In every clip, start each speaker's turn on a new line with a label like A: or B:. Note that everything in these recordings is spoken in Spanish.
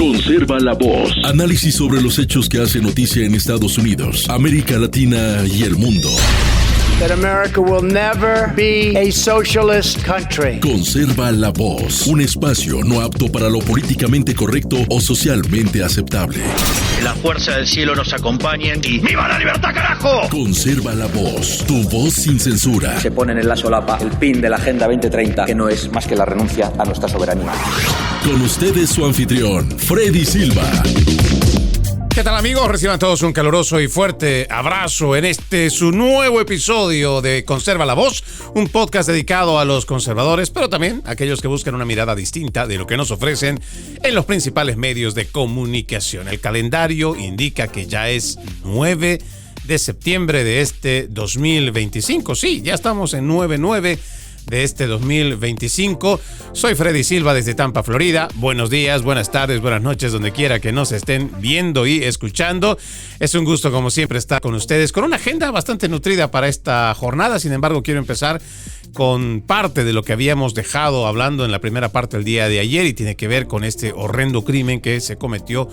A: Conserva la voz. Análisis sobre los hechos que hacen noticia en Estados Unidos, América Latina y el mundo.
B: That America will never be a socialist country.
A: Conserva la voz. Un espacio no apto para lo políticamente correcto o socialmente aceptable.
C: La fuerza del cielo nos acompañe y ¡viva la libertad, carajo!
A: Conserva la voz. Tu voz sin censura.
D: Se ponen en la solapa el pin de la Agenda 2030, que no es más que la renuncia a nuestra soberanía.
A: Con ustedes su anfitrión, Freddy Silva.
E: ¿Qué tal, amigos? Reciban todos un caluroso y fuerte abrazo en su nuevo episodio de Conserva la Voz, un podcast dedicado a los conservadores, pero también a aquellos que buscan una mirada distinta de lo que nos ofrecen en los principales medios de comunicación. El calendario indica que ya es 9 de septiembre de este 2025. Sí, ya estamos en 9/9 de este 2025. Soy Freddy Silva desde Tampa, Florida. Buenos días, buenas tardes, buenas noches, donde quiera que nos estén viendo y escuchando. Es un gusto, como siempre, estar con ustedes con una agenda bastante nutrida para esta jornada. Sin embargo, quiero empezar con parte de lo que habíamos dejado hablando en la primera parte del día de ayer, y tiene que ver con este horrendo crimen que se cometió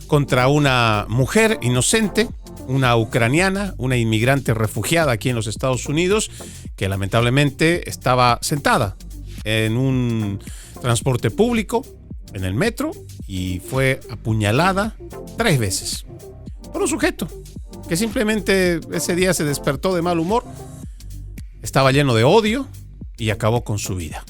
E: contra una mujer inocente, una ucraniana, una inmigrante refugiada aquí en los Estados Unidos, que lamentablemente estaba sentada en un transporte público, en el metro, y fue apuñalada 3 veces por un sujeto que simplemente ese día se despertó de mal humor, estaba lleno de odio y acabó con su vida.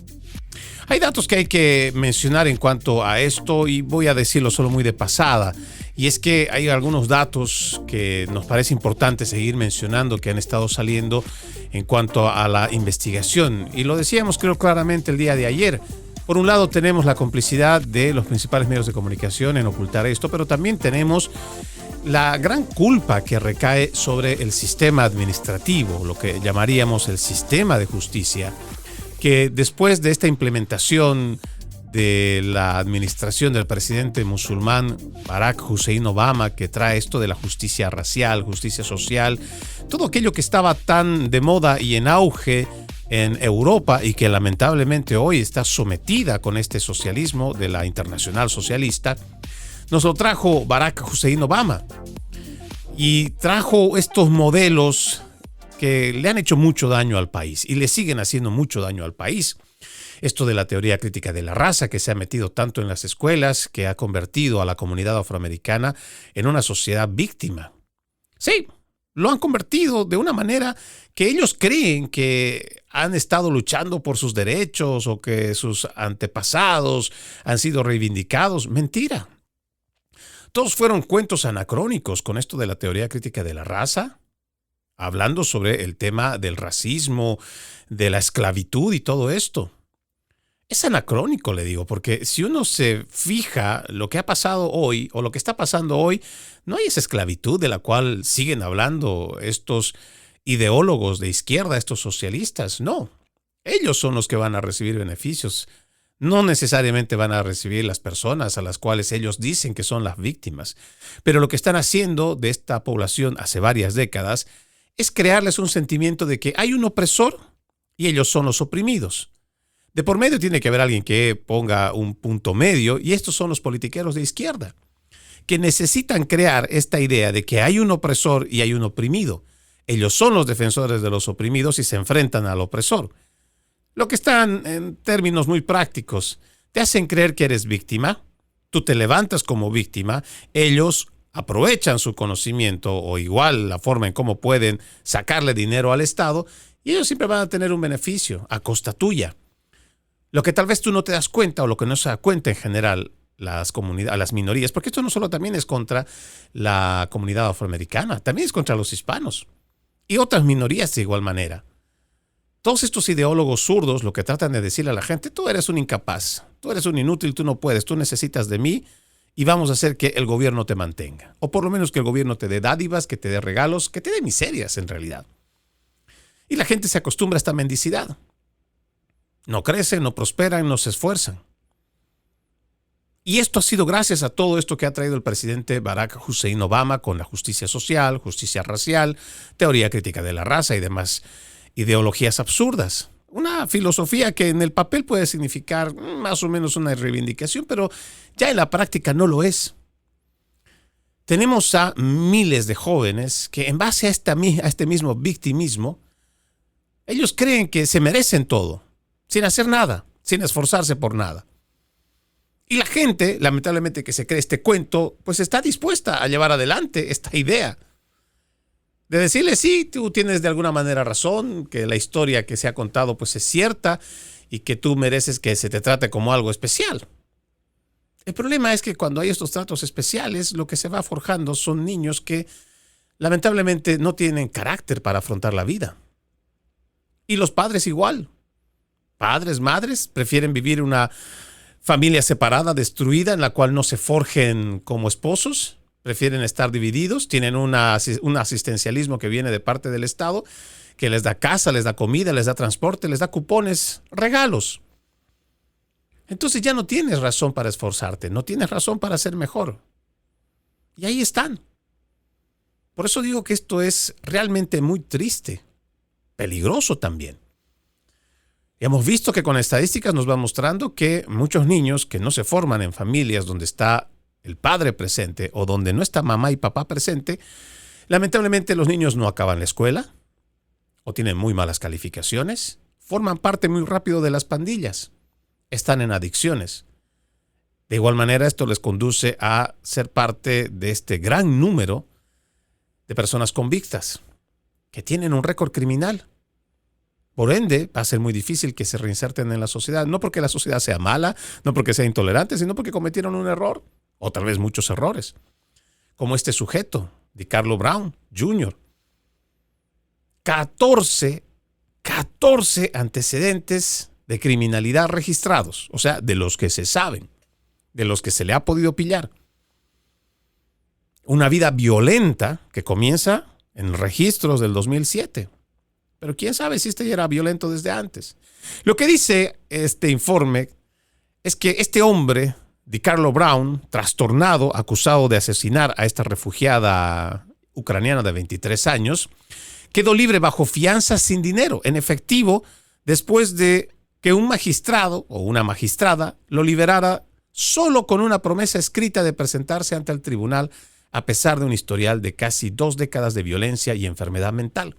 E: Hay datos que hay que mencionar en cuanto a esto, y voy a decirlo solo muy de pasada. Y es que hay algunos datos que nos parece importante seguir mencionando, que han estado saliendo en cuanto a la investigación. Y lo decíamos, creo, claramente el día de ayer. Por un lado tenemos la complicidad de los principales medios de comunicación en ocultar esto, pero también tenemos la gran culpa que recae sobre el sistema administrativo, lo que llamaríamos el sistema de justicia, que después de esta implementación de la administración del presidente musulmán Barack Hussein Obama, que trae esto de la justicia racial, justicia social, todo aquello que estaba tan de moda y en auge en Europa y que lamentablemente hoy está sometida con este socialismo de la Internacional Socialista, nos lo trajo Barack Hussein Obama, y trajo estos modelos que le han hecho mucho daño al país y le siguen haciendo mucho daño al país. Esto de la teoría crítica de la raza, que se ha metido tanto en las escuelas, que ha convertido a la comunidad afroamericana en una sociedad víctima. Sí, lo han convertido de una manera que ellos creen que han estado luchando por sus derechos o que sus antepasados han sido reivindicados. Mentira. Todos fueron cuentos anacrónicos con esto de la teoría crítica de la raza, hablando sobre el tema del racismo, de la esclavitud y todo esto. Es anacrónico, le digo, porque si uno se fija lo que ha pasado hoy o lo que está pasando hoy, no hay esa esclavitud de la cual siguen hablando estos ideólogos de izquierda, estos socialistas. No, ellos son los que van a recibir beneficios. No necesariamente van a recibir las personas a las cuales ellos dicen que son las víctimas. Pero lo que están haciendo de esta población hace varias décadas es crearles un sentimiento de que hay un opresor y ellos son los oprimidos. De por medio tiene que haber alguien que ponga un punto medio, y estos son los politiqueros de izquierda, que necesitan crear esta idea de que hay un opresor y hay un oprimido. Ellos son los defensores de los oprimidos y se enfrentan al opresor. Lo que están, en términos muy prácticos, te hacen creer que eres víctima, tú te levantas como víctima, ellos aprovechan su conocimiento o igual la forma en cómo pueden sacarle dinero al Estado, y ellos siempre van a tener un beneficio a costa tuya. Lo que tal vez tú no te das cuenta, o lo que no se da cuenta en general las minorías, porque esto no solo también es contra la comunidad afroamericana, también es contra los hispanos y otras minorías de igual manera. Todos estos ideólogos zurdos lo que tratan de decirle a la gente: tú eres un incapaz, tú eres un inútil, tú no puedes, tú necesitas de mí y vamos a hacer que el gobierno te mantenga. O por lo menos que el gobierno te dé dádivas, que te dé regalos, que te dé miserias en realidad. Y la gente se acostumbra a esta mendicidad. No crecen, no prosperan, no se esfuerzan. Y esto ha sido gracias a todo esto que ha traído el presidente Barack Hussein Obama con la justicia social, justicia racial, teoría crítica de la raza y demás ideologías absurdas. Una filosofía que en el papel puede significar más o menos una reivindicación, pero ya en la práctica no lo es. Tenemos a miles de jóvenes que en base a este mismo victimismo, ellos creen que se merecen todo, sin hacer nada, sin esforzarse por nada. Y la gente, lamentablemente, que se cree este cuento, pues está dispuesta a llevar adelante esta idea. De decirle, sí, tú tienes de alguna manera razón, que la historia que se ha contado pues es cierta y que tú mereces que se te trate como algo especial. El problema es que cuando hay estos tratos especiales, lo que se va forjando son niños que lamentablemente no tienen carácter para afrontar la vida. Y los padres igual. Padres, madres, prefieren vivir una familia separada, destruida, en la cual no se forjen como esposos. Prefieren estar divididos, tienen un asistencialismo que viene de parte del Estado, que les da casa, les da comida, les da transporte, les da cupones, regalos. Entonces ya no tienes razón para esforzarte, no tienes razón para ser mejor. Y ahí están. Por eso digo que esto es realmente muy triste, peligroso también. Y hemos visto que con estadísticas nos va mostrando que muchos niños que no se forman en familias donde está el padre presente o donde no está mamá y papá presente, lamentablemente los niños no acaban la escuela o tienen muy malas calificaciones, forman parte muy rápido de las pandillas, están en adicciones. De igual manera, esto les conduce a ser parte de este gran número de personas convictas que tienen un récord criminal. Por ende, va a ser muy difícil que se reinserten en la sociedad, no porque la sociedad sea mala, no porque sea intolerante, sino porque cometieron un error. O tal vez muchos errores, como este sujeto, DiCarlo Brown Jr. 14 antecedentes de criminalidad registrados, o sea, de los que se saben, de los que se le ha podido pillar. Una vida violenta que comienza en registros del 2007. Pero quién sabe si este ya era violento desde antes. Lo que dice este informe es que este hombre, DiCarlo Brown, trastornado, acusado de asesinar a esta refugiada ucraniana de 23 años, quedó libre bajo fianza sin dinero, en efectivo, después de que un magistrado o una magistrada lo liberara solo con una promesa escrita de presentarse ante el tribunal a pesar de un historial de casi 2 décadas de violencia y enfermedad mental.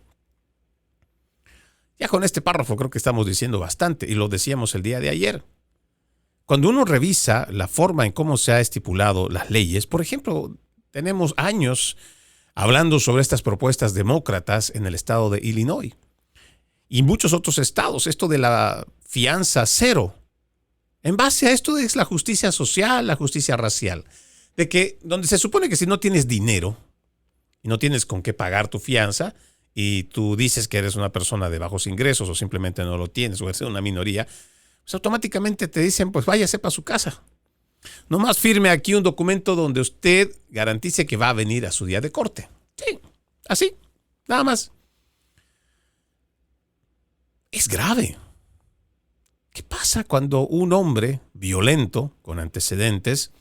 E: Ya con este párrafo creo que estamos diciendo bastante, y lo decíamos el día de ayer. Cuando uno revisa la forma en cómo se ha estipulado las leyes, por ejemplo, tenemos años hablando sobre estas propuestas demócratas en el estado de Illinois y muchos otros estados, esto de la fianza cero. En base a esto es la justicia social, la justicia racial, de que donde se supone que si no tienes dinero y no tienes con qué pagar tu fianza y tú dices que eres una persona de bajos ingresos o simplemente no lo tienes o eres una minoría, pues automáticamente te dicen, pues váyase para su casa. Nomás firme aquí un documento donde usted garantice que va a venir a su día de corte. Sí, así, nada más. Es grave. ¿Qué pasa cuando un hombre violento, con antecedentes,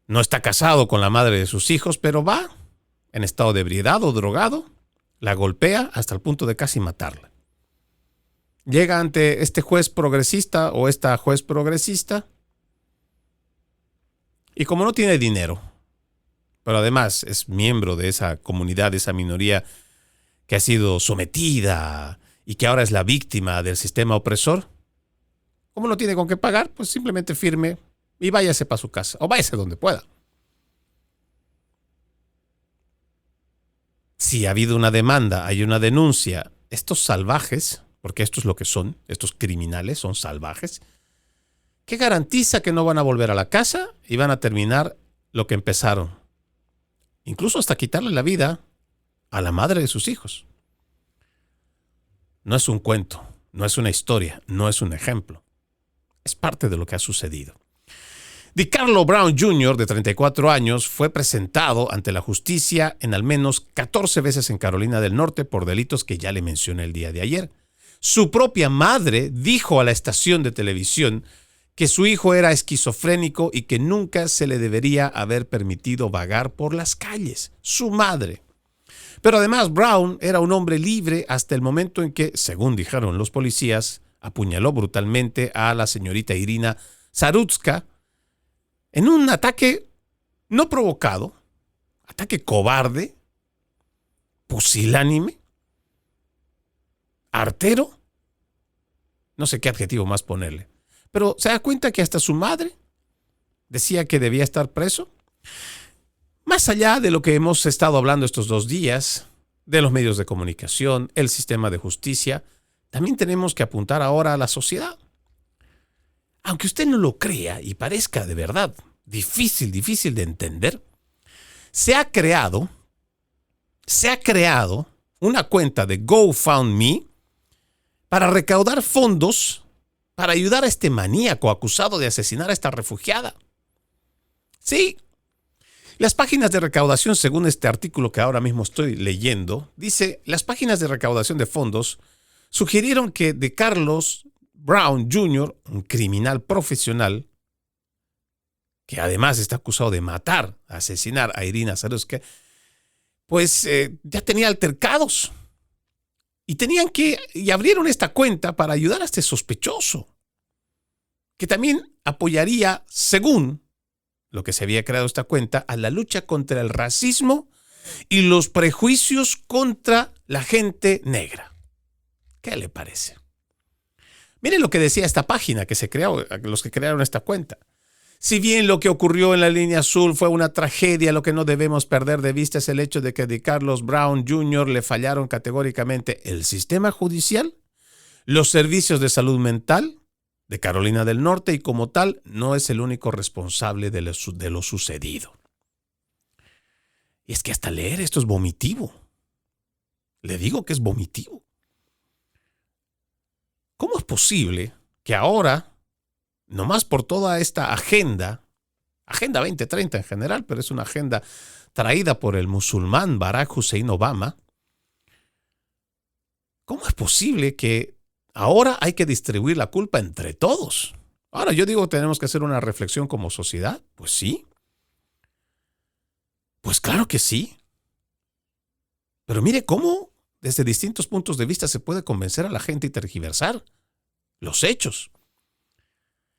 E: no está casado con la madre de sus hijos, pero va en estado de ebriedad o drogado, la golpea hasta el punto de casi matarla? Llega ante este juez progresista o esta juez progresista y como no tiene dinero, pero además es miembro de esa comunidad, de esa minoría que ha sido sometida y que ahora es la víctima del sistema opresor, como no tiene con qué pagar, pues simplemente firme y váyase para su casa o váyase donde pueda. Si ha habido una demanda, hay una denuncia, estos salvajes, porque esto es lo que son, estos criminales son salvajes, ¿qué garantiza que no van a volver a la casa y van a terminar lo que empezaron? Incluso hasta quitarle la vida a la madre de sus hijos. No es un cuento, no es una historia, no es un ejemplo. Es parte de lo que ha sucedido. DiCarlo Brown Jr., de 34 años, fue presentado ante la justicia en al menos 14 veces en Carolina del Norte por delitos que ya le mencioné el día de ayer. Su propia madre dijo a la estación de televisión que su hijo era esquizofrénico y que nunca se le debería haber permitido vagar por las calles. Su madre. Pero además Brown era un hombre libre hasta el momento en que, según dijeron los policías, apuñaló brutalmente a la señorita Irina Zarutska en un ataque no provocado, ataque cobarde, pusilánime, artero, no sé qué adjetivo más ponerle. Pero se da cuenta que hasta su madre decía que debía estar preso. Más allá de lo que hemos estado hablando estos 2 días, de los medios de comunicación, el sistema de justicia, también tenemos que apuntar ahora a la sociedad. Aunque usted no lo crea y parezca de verdad difícil de entender, se ha creado una cuenta de GoFundMe para recaudar fondos para ayudar a este maníaco acusado de asesinar a esta refugiada. Sí, las páginas de recaudación, según este artículo que ahora mismo estoy leyendo, dice, las páginas de recaudación de fondos sugirieron que de Carlos Brown Jr., un criminal profesional, que además está acusado de matar, asesinar a Irina Zarutska, pues ya tenía altercados. Y abrieron esta cuenta para ayudar a este sospechoso, que también apoyaría, según lo que se había creado esta cuenta, a la lucha contra el racismo y los prejuicios contra la gente negra. ¿Qué le parece? Miren lo que decía esta página que se creó, los que crearon esta cuenta. Si bien lo que ocurrió en la línea azul fue una tragedia, lo que no debemos perder de vista es el hecho de que a Carlos Brown Jr. le fallaron categóricamente el sistema judicial, los servicios de salud mental de Carolina del Norte y como tal no es el único responsable de lo sucedido. Y es que hasta leer esto es vomitivo. Le digo que es vomitivo. ¿Cómo es posible que ahora, nomás por toda esta agenda 2030 en general, pero es una agenda traída por el musulmán Barack Hussein Obama, cómo es posible que ahora hay que distribuir la culpa entre todos? Ahora yo digo, tenemos que hacer una reflexión como sociedad. Pues sí. Pues claro que sí. Pero mire cómo desde distintos puntos de vista se puede convencer a la gente y tergiversar los hechos.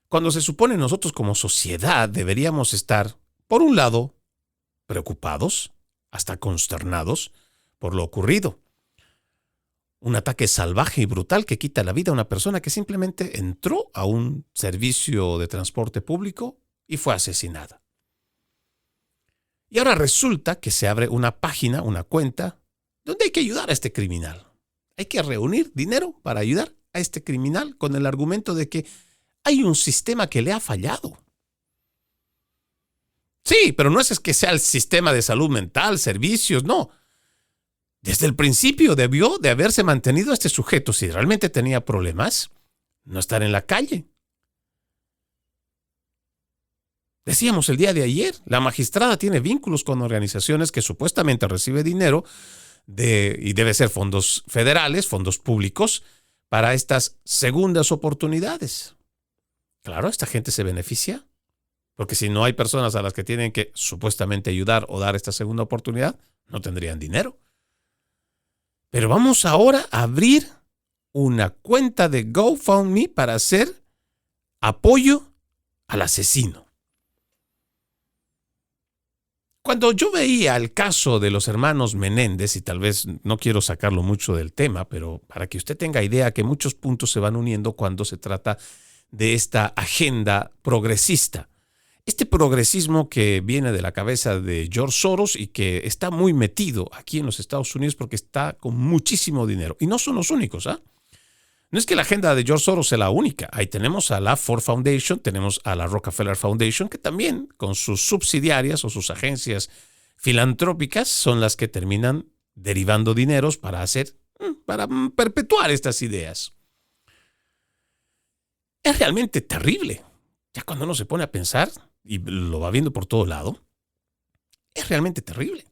E: Cuando se supone nosotros como sociedad deberíamos estar, por un lado, preocupados, hasta consternados por lo ocurrido. Un ataque salvaje y brutal que quita la vida a una persona que simplemente entró a un servicio de transporte público y fue asesinada. Y ahora resulta que se abre una página, una cuenta, donde hay que ayudar a este criminal. Hay que reunir dinero para ayudar a este criminal con el argumento de que hay un sistema que le ha fallado. Sí, pero no es que sea el sistema de salud mental, servicios, no. Desde el principio debió de haberse mantenido a este sujeto, si realmente tenía problemas, no estar en la calle. Decíamos el día de ayer, la magistrada tiene vínculos con organizaciones que supuestamente recibe dinero y debe ser fondos federales, fondos públicos, para estas segundas oportunidades. Claro, esta gente se beneficia, porque si no hay personas a las que tienen que supuestamente ayudar o dar esta segunda oportunidad, no tendrían dinero. Pero vamos ahora a abrir una cuenta de GoFundMe para hacer apoyo al asesino. Cuando yo veía el caso de los hermanos Menéndez, y tal vez no quiero sacarlo mucho del tema, pero para que usted tenga idea que muchos puntos se van uniendo cuando se trata de esta agenda progresista. Este progresismo que viene de la cabeza de George Soros y que está muy metido aquí en los Estados Unidos porque está con muchísimo dinero. Y no son los únicos, ¿ah? No es que la agenda de George Soros sea la única. Ahí tenemos a la Ford Foundation, tenemos a la Rockefeller Foundation, que también con sus subsidiarias o sus agencias filantrópicas son las que terminan derivando dineros para perpetuar estas ideas. Es realmente terrible. Ya cuando uno se pone a pensar y lo va viendo por todo lado, es realmente terrible.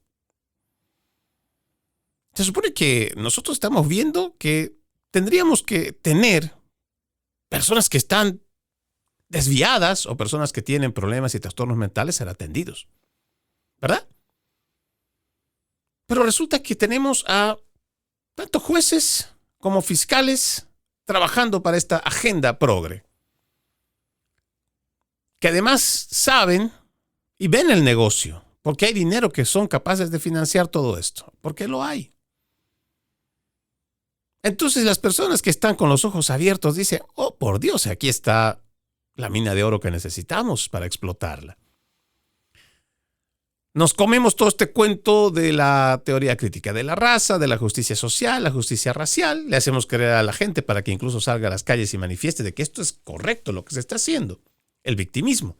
E: Se supone que nosotros estamos viendo que tendríamos que tener personas que están desviadas o personas que tienen problemas y trastornos mentales ser atendidos. ¿Verdad? Pero resulta que tenemos a tanto jueces como fiscales trabajando para esta agenda progre, que además saben y ven el negocio, porque hay dinero que son capaces de financiar todo esto, porque lo hay. Entonces las personas que están con los ojos abiertos dicen, oh, por Dios, aquí está la mina de oro que necesitamos para explotarla. Nos comemos todo este cuento de la teoría crítica de la raza, de la justicia social, la justicia racial. Le hacemos creer a la gente para que incluso salga a las calles y manifieste de que esto es correcto lo que se está haciendo. El victimismo.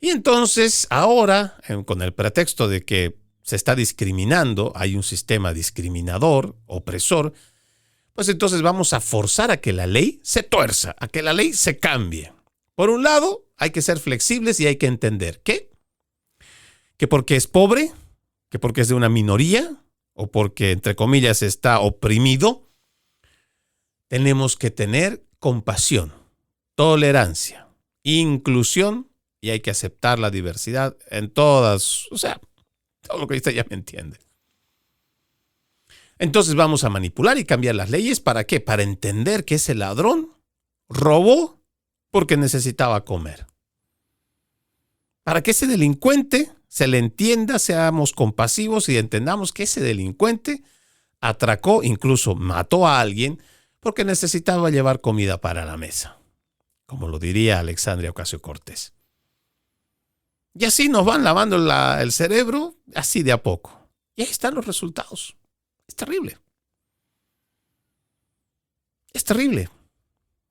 E: Y entonces ahora, con el pretexto de que se está discriminando, hay un sistema discriminador, opresor, pues entonces vamos a forzar a que la ley se tuerza, a que la ley se cambie. Por un lado, hay que ser flexibles y hay que entender que porque es pobre, que porque es de una minoría, o porque, entre comillas, está oprimido, tenemos que tener compasión, tolerancia, inclusión, y hay que aceptar la diversidad en todas, o sea, todo lo que usted ya me entiende. Entonces vamos a manipular y cambiar las leyes, ¿para qué? Para entender que ese ladrón robó porque necesitaba comer. Para que ese delincuente se le entienda, seamos compasivos y entendamos que ese delincuente atracó, incluso mató a alguien porque necesitaba llevar comida para la mesa, como lo diría Alexandria Ocasio-Cortez. Y así nos van lavando el cerebro, así de a poco. Y ahí están los resultados. Es terrible. Es terrible.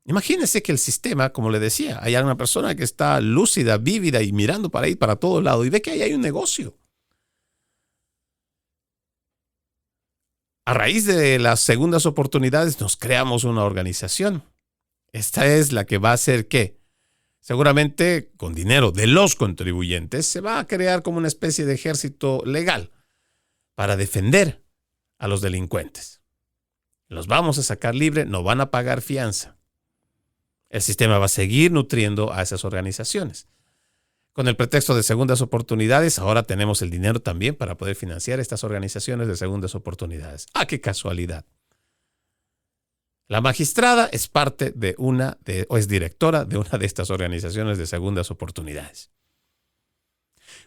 E: Imagínense que el sistema, como le decía, hay una persona que está lúcida, vívida y mirando para ahí, para todo lado, y ve que ahí hay un negocio. A raíz de las segundas oportunidades nos creamos una organización. Esta es la que va a hacer que, seguramente con dinero de los contribuyentes, se va a crear como una especie de ejército legal para defender a los delincuentes. Los vamos a sacar libre, no van a pagar fianza. El sistema va a seguir nutriendo a esas organizaciones. Con el pretexto de segundas oportunidades, ahora tenemos el dinero también para poder financiar estas organizaciones de segundas oportunidades. ¡Ah, qué casualidad! La magistrada es parte o es directora de una de estas organizaciones de segundas oportunidades.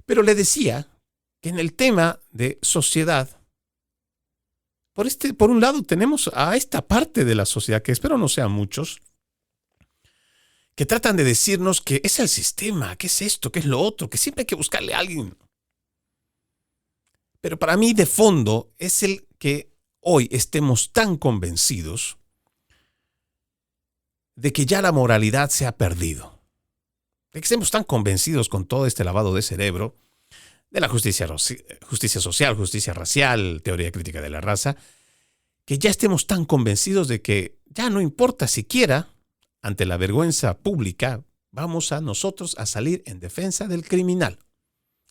E: Pero le decía que en el tema de sociedad, por un lado tenemos a esta parte de la sociedad, que espero no sean muchos, que tratan de decirnos que es el sistema, que es esto, que es lo otro, que siempre hay que buscarle a alguien. Pero para mí, de fondo, es el que hoy estemos tan convencidos de que ya la moralidad se ha perdido. De que estemos tan convencidos con todo este lavado de cerebro, de la justicia social, justicia racial, teoría crítica de la raza, que ya estemos tan convencidos de que ya no importa siquiera, ante la vergüenza pública, vamos a nosotros a salir en defensa del criminal.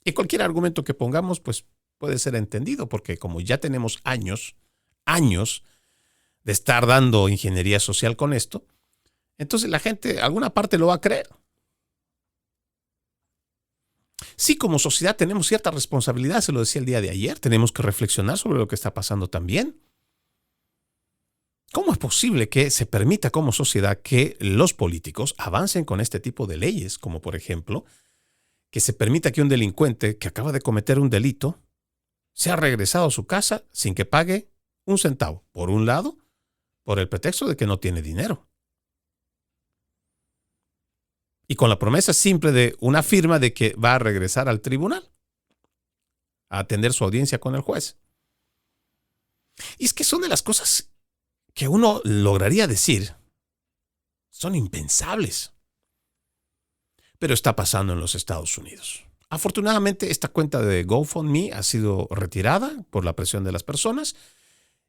E: Y cualquier argumento que pongamos, pues puede ser entendido, porque como ya tenemos años de estar dando ingeniería social con esto, entonces la gente, alguna parte lo va a creer. Sí, como sociedad tenemos cierta responsabilidad, se lo decía el día de ayer, tenemos que reflexionar sobre lo que está pasando también. ¿Cómo es posible que se permita como sociedad que los políticos avancen con este tipo de leyes? Como por ejemplo, que se permita que un delincuente que acaba de cometer un delito sea regresado a su casa sin que pague un centavo. Por un lado, por el pretexto de que no tiene dinero. Y con la promesa simple de una firma de que va a regresar al tribunal a atender su audiencia con el juez. Y es que son de las cosas que uno lograría decir son impensables. Pero está pasando en los Estados Unidos. Afortunadamente, esta cuenta de GoFundMe ha sido retirada por la presión de las personas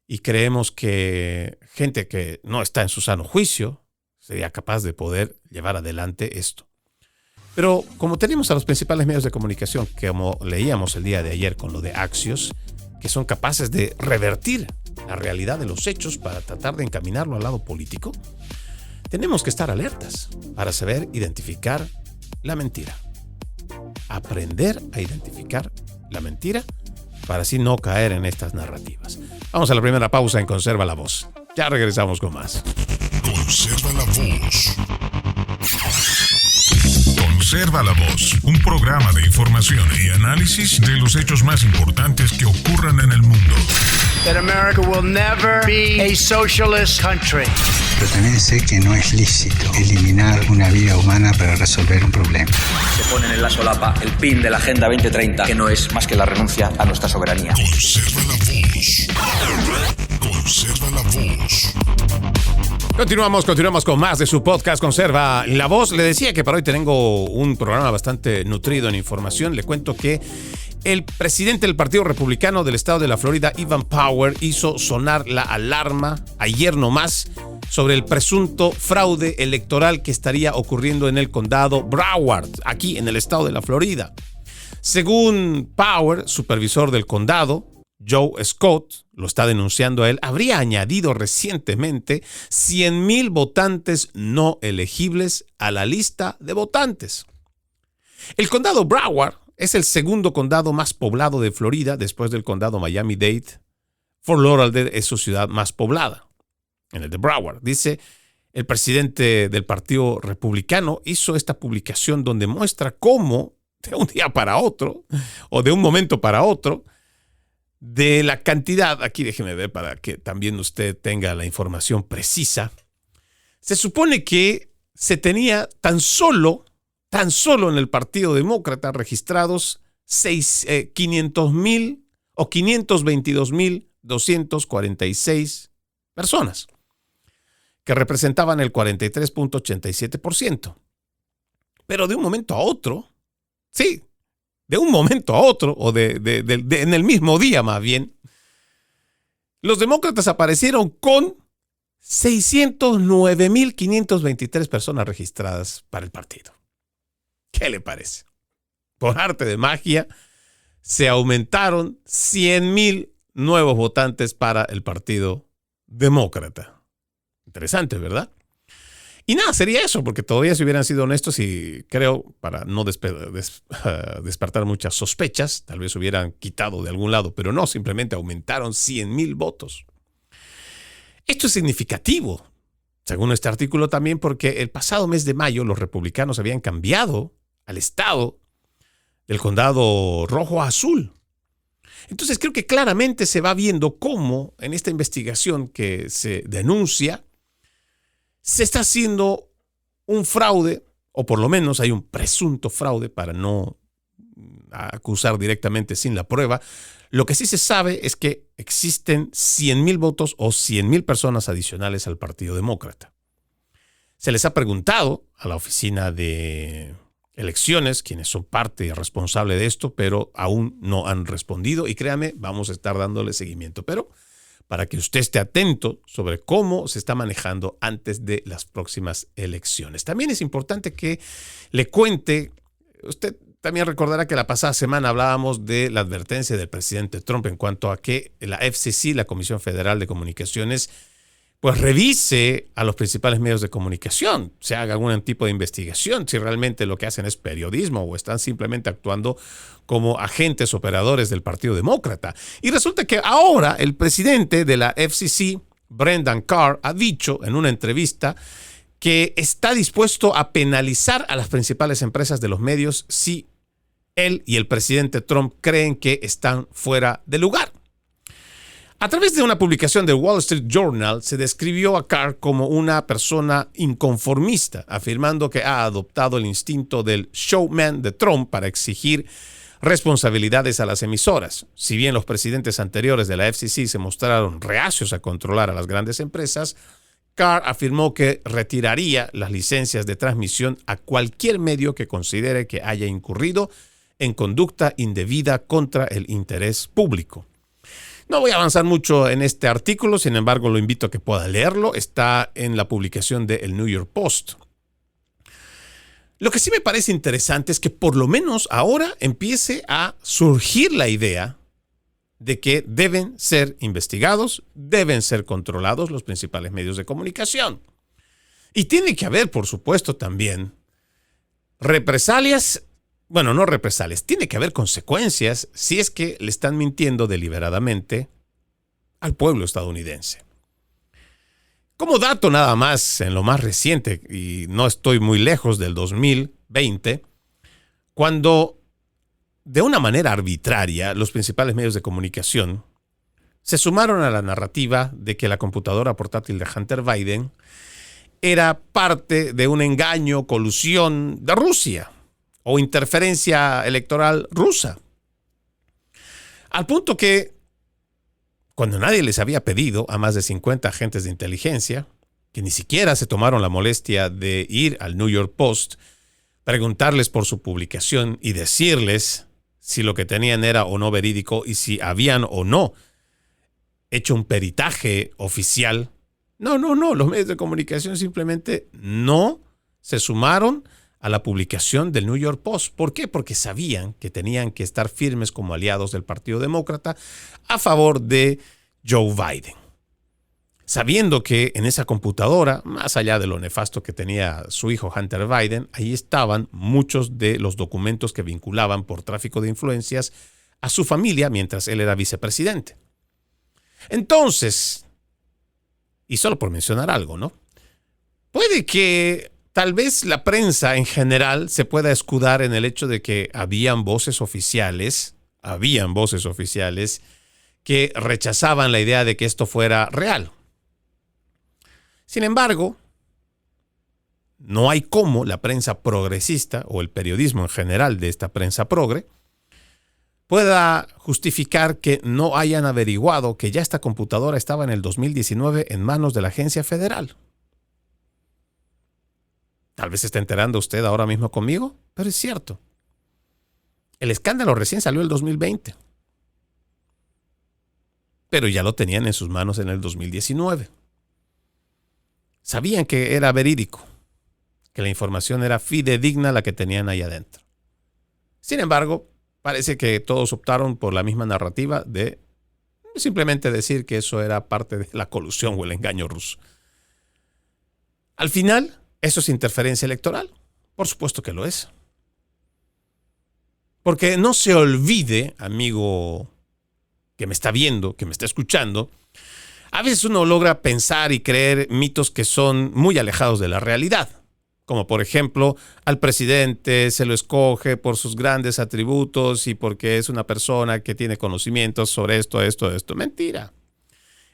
E: y creemos que gente que no está en su sano juicio sería capaz de poder llevar adelante esto. Pero como tenemos a los principales medios de comunicación, que como leíamos el día de ayer con lo de Axios, que son capaces de revertir la realidad de los hechos para tratar de encaminarlo al lado político, tenemos que estar alertas para saber identificar la mentira. Aprender a identificar la mentira para así no caer en estas narrativas. Vamos a la primera pausa en Conserva la Voz. Ya regresamos con más.
F: Conserva la Voz. Conserva la Voz, un programa de información y análisis de los hechos más importantes que ocurran en el mundo.
B: That America will never be a socialist country.
G: Pero también sé que no es lícito eliminar una vida humana para resolver un problema.
D: Se ponen en la solapa el pin de la Agenda 2030, que no es más que la renuncia a nuestra soberanía.
F: Conserva la Voz. Conserva la Voz.
E: Continuamos con más de su podcast Conserva la Voz. Le decía que para hoy tengo un programa bastante nutrido en información. Le cuento que el presidente del Partido Republicano del estado de la Florida, Evan Power, hizo sonar la alarma ayer nomás sobre el presunto fraude electoral que estaría ocurriendo en el condado Broward, aquí en el estado de la Florida. Según Power, supervisor del condado, Joe Scott, lo está denunciando a él, habría añadido recientemente 100,000 votantes no elegibles a la lista de votantes. El condado Broward es el segundo condado más poblado de Florida después del condado Miami-Dade. Fort Lauderdale es su ciudad más poblada, en el de Broward. Dice, el presidente del Partido Republicano hizo esta publicación donde muestra cómo de un día para otro, o de un momento para otro, de la cantidad, aquí déjeme ver para que también usted tenga la información precisa, se supone que se tenía tan solo en el Partido Demócrata registrados 500,000 o 522,246 personas, que representaban el 43.87%. Pero de un momento a otro, sí, de un momento a otro, o en el mismo día más bien, los demócratas aparecieron con 609,523 personas registradas para el partido. ¿Qué le parece? Por arte de magia, se aumentaron 100,000 nuevos votantes para el Partido Demócrata. Interesante, ¿verdad? Y nada, sería eso, porque todavía si hubieran sido honestos y creo, para no despertar muchas sospechas, tal vez hubieran quitado de algún lado, pero no, simplemente aumentaron 100,000 votos. Esto es significativo, según este artículo también, porque el pasado mes de mayo los republicanos habían cambiado al estado del condado rojo a azul. Entonces creo que claramente se va viendo cómo en esta investigación que se denuncia se está haciendo un fraude, o por lo menos hay un presunto fraude para no acusar directamente sin la prueba. Lo que sí se sabe es que existen 100,000 votos o 100,000 personas adicionales al Partido Demócrata. Se les ha preguntado a la oficina de elecciones, quienes son parte responsable de esto, pero aún no han respondido. Y créame, vamos a estar dándole seguimiento. Pero para que usted esté atento sobre cómo se está manejando antes de las próximas elecciones. También es importante que le cuente, usted también recordará que la pasada semana hablábamos de la advertencia del presidente Trump en cuanto a que la FCC, la Comisión Federal de Comunicaciones, pues revise a los principales medios de comunicación, se haga algún tipo de investigación, si realmente lo que hacen es periodismo o están simplemente actuando como agentes operadores del Partido Demócrata. Y resulta que ahora el presidente de la FCC, Brendan Carr, ha dicho en una entrevista que está dispuesto a penalizar a las principales empresas de los medios si él y el presidente Trump creen que están fuera de lugar. A través de una publicación del Wall Street Journal, se describió a Carr como una persona inconformista, afirmando que ha adoptado el instinto del showman de Trump para exigir responsabilidades a las emisoras. Si bien los presidentes anteriores de la FCC se mostraron reacios a controlar a las grandes empresas, Carr afirmó que retiraría las licencias de transmisión a cualquier medio que considere que haya incurrido en conducta indebida contra el interés público. No voy a avanzar mucho en este artículo, sin embargo lo invito a que pueda leerlo. Está en la publicación de El New York Post. Lo que sí me parece interesante es que por lo menos ahora empiece a surgir la idea de que deben ser investigados, deben ser controlados los principales medios de comunicación. Y tiene que haber, por supuesto, también represalias bueno, no represalias, tiene que haber consecuencias si es que le están mintiendo deliberadamente al pueblo estadounidense. Como dato nada más, en lo más reciente, y no estoy muy lejos del 2020, cuando de una manera arbitraria los principales medios de comunicación se sumaron a la narrativa de que la computadora portátil de Hunter Biden era parte de un engaño, colusión de Rusia o interferencia electoral rusa. Al punto que cuando nadie les había pedido a más de 50 agentes de inteligencia, que ni siquiera se tomaron la molestia de ir al New York Post, preguntarles por su publicación y decirles si lo que tenían era o no verídico y si habían o no hecho un peritaje oficial. No, los medios de comunicación simplemente no se sumaron a la publicación del New York Post. ¿Por qué? Porque sabían que tenían que estar firmes como aliados del Partido Demócrata a favor de Joe Biden. Sabiendo que en esa computadora, más allá de lo nefasto que tenía su hijo Hunter Biden, ahí estaban muchos de los documentos que vinculaban por tráfico de influencias a su familia mientras él era vicepresidente. Entonces, y solo por mencionar algo, ¿no? Puede que tal vez la prensa en general se pueda escudar en el hecho de que habían voces oficiales que rechazaban la idea de que esto fuera real. Sin embargo, no hay cómo la prensa progresista o el periodismo en general de esta prensa progre pueda justificar que no hayan averiguado que ya esta computadora estaba en el 2019 en manos de la agencia federal. Tal vez se está enterando usted ahora mismo conmigo, pero es cierto. El escándalo recién salió el 2020. Pero ya lo tenían en sus manos en el 2019. Sabían que era verídico, que la información era fidedigna la que tenían ahí adentro. Sin embargo, parece que todos optaron por la misma narrativa de simplemente decir que eso era parte de la colusión o el engaño ruso. Al final, ¿eso es interferencia electoral? Por supuesto que lo es. Porque no se olvide, amigo que me está viendo, que me está escuchando, a veces uno logra pensar y creer mitos que son muy alejados de la realidad. Como por ejemplo, al presidente se lo escoge por sus grandes atributos y porque es una persona que tiene conocimientos sobre esto. Mentira.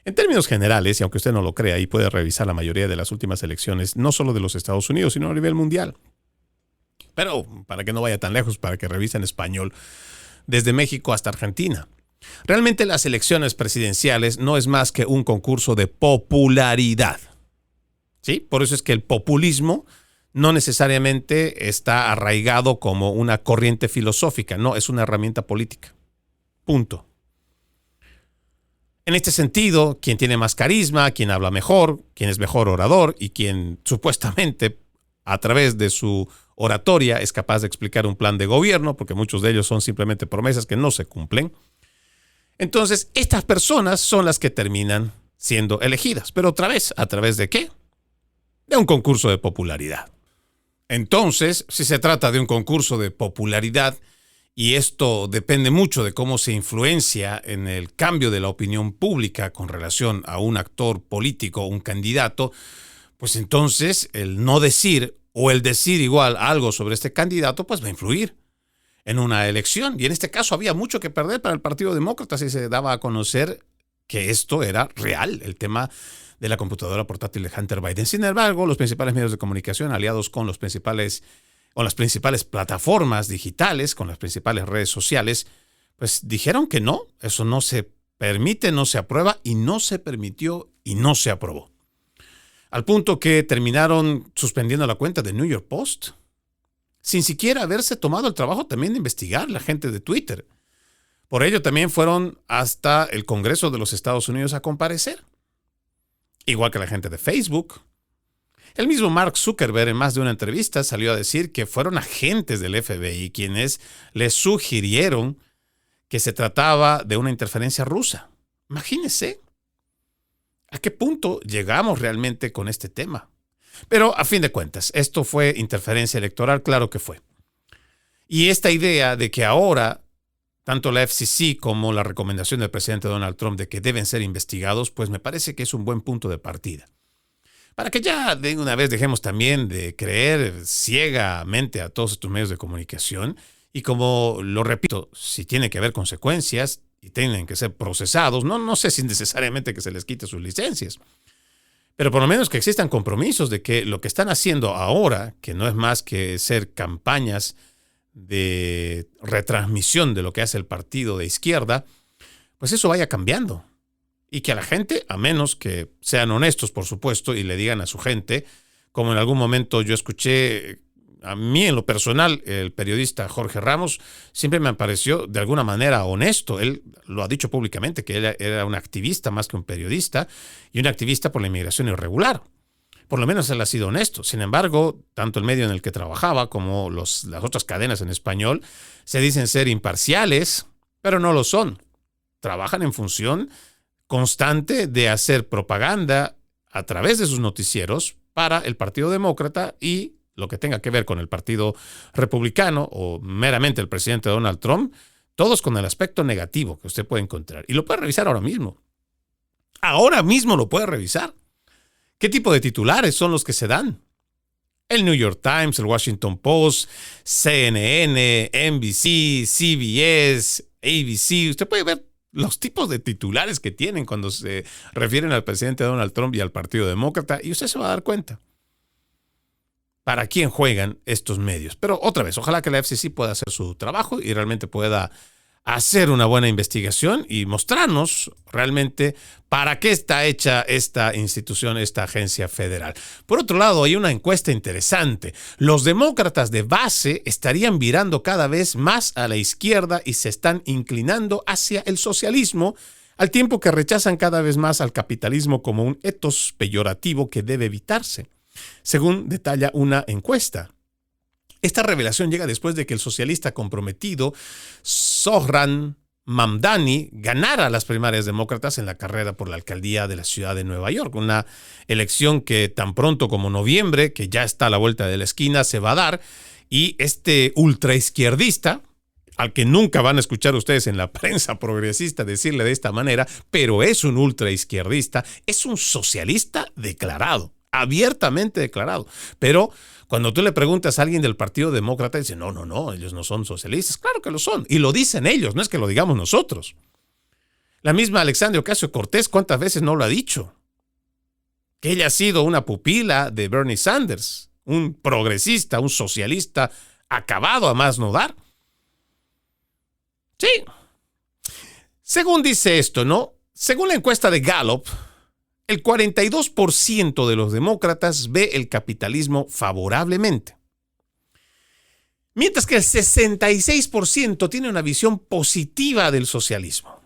E: En términos generales, y aunque usted no lo crea y puede revisar la mayoría de las últimas elecciones, no solo de los Estados Unidos, sino a nivel mundial. Pero para que no vaya tan lejos, para que revise en español, desde México hasta Argentina. Realmente las elecciones presidenciales no es más que un concurso de popularidad. ¿Sí? Por eso es que el populismo no necesariamente está arraigado como una corriente filosófica, no, es una herramienta política. Punto. En este sentido, quien tiene más carisma, quien habla mejor, quien es mejor orador y quien supuestamente a través de su oratoria es capaz de explicar un plan de gobierno, porque muchos de ellos son simplemente promesas que no se cumplen. Entonces, estas personas son las que terminan siendo elegidas. Pero otra vez, ¿a través de qué? De un concurso de popularidad. Entonces, si se trata de un concurso de popularidad, y esto depende mucho de cómo se influencia en el cambio de la opinión pública con relación a un actor político, un candidato, pues entonces el no decir o el decir igual algo sobre este candidato, pues va a influir en una elección. Y en este caso había mucho que perder para el Partido Demócrata si se daba a conocer que esto era real, el tema de la computadora portátil de Hunter Biden. Sin embargo, los principales medios de comunicación, aliados con las principales plataformas digitales, con las principales redes sociales, pues dijeron que no, eso no se permite, no se aprueba y no se permitió y no se aprobó. Al punto que terminaron suspendiendo la cuenta de New York Post, sin siquiera haberse tomado el trabajo también de investigar la gente de Twitter. Por ello también fueron hasta el Congreso de los Estados Unidos a comparecer. Igual que la gente de Facebook. El mismo Mark Zuckerberg en más de una entrevista salió a decir que fueron agentes del FBI quienes les sugirieron que se trataba de una interferencia rusa. Imagínense a qué punto llegamos realmente con este tema. Pero a fin de cuentas, esto fue interferencia electoral, claro que fue. Y esta idea de que ahora tanto la FCC como la recomendación del presidente Donald Trump de que deben ser investigados, pues me parece que es un buen punto de partida. Para que ya de una vez dejemos también de creer ciegamente a todos estos medios de comunicación y como lo repito, si tiene que haber consecuencias y tienen que ser procesados, no sé si necesariamente que se les quite sus licencias, pero por lo menos que existan compromisos de que lo que están haciendo ahora, que no es más que ser campañas de retransmisión de lo que hace el partido de izquierda, pues eso vaya cambiando. Y que a la gente, a menos que sean honestos, por supuesto, y le digan a su gente, como en algún momento yo escuché, a mí en lo personal, el periodista Jorge Ramos siempre me pareció de alguna manera honesto. Él lo ha dicho públicamente, que él era un activista más que un periodista, y un activista por la inmigración irregular. Por lo menos él ha sido honesto. Sin embargo, tanto el medio en el que trabajaba como las otras cadenas en español se dicen ser imparciales, pero no lo son. Trabajan en función constante de hacer propaganda a través de sus noticieros para el Partido Demócrata y lo que tenga que ver con el Partido Republicano o meramente el presidente Donald Trump, todos con el aspecto negativo que usted puede encontrar. Y lo puede revisar ahora mismo. Ahora mismo lo puede revisar. ¿Qué tipo de titulares son los que se dan? El New York Times, el Washington Post, CNN, NBC, CBS, ABC. Usted puede ver los tipos de titulares que tienen cuando se refieren al presidente Donald Trump y al Partido Demócrata y usted se va a dar cuenta para quién juegan estos medios. Pero otra vez, ojalá que la FCC pueda hacer su trabajo y realmente pueda hacer una buena investigación y mostrarnos realmente para qué está hecha esta institución, esta agencia federal. Por otro lado, hay una encuesta interesante. Los demócratas de base estarían virando cada vez más a la izquierda y se están inclinando hacia el socialismo, al tiempo que rechazan cada vez más al capitalismo como un etos peyorativo que debe evitarse, según detalla una encuesta. Esta revelación llega después de que el socialista comprometido Zohran Mamdani ganara las primarias demócratas en la carrera por la alcaldía de la ciudad de Nueva York, una elección que tan pronto como noviembre, que ya está a la vuelta de la esquina, se va a dar, y este ultraizquierdista, al que nunca van a escuchar ustedes en la prensa progresista decirle de esta manera, pero es un ultraizquierdista, es un socialista declarado, abiertamente declarado, pero cuando tú le preguntas a alguien del Partido Demócrata, dice, no, ellos no son socialistas. Claro que lo son, y lo dicen ellos, no es que lo digamos nosotros. La misma Alexandria Ocasio-Cortez, ¿cuántas veces no lo ha dicho? Que ella ha sido una pupila de Bernie Sanders, un progresista, un socialista acabado a más no dar. Sí. Según dice esto, ¿no? Según la encuesta de Gallup, el 42% de los demócratas ve el capitalismo favorablemente, mientras que el 66% tiene una visión positiva del socialismo.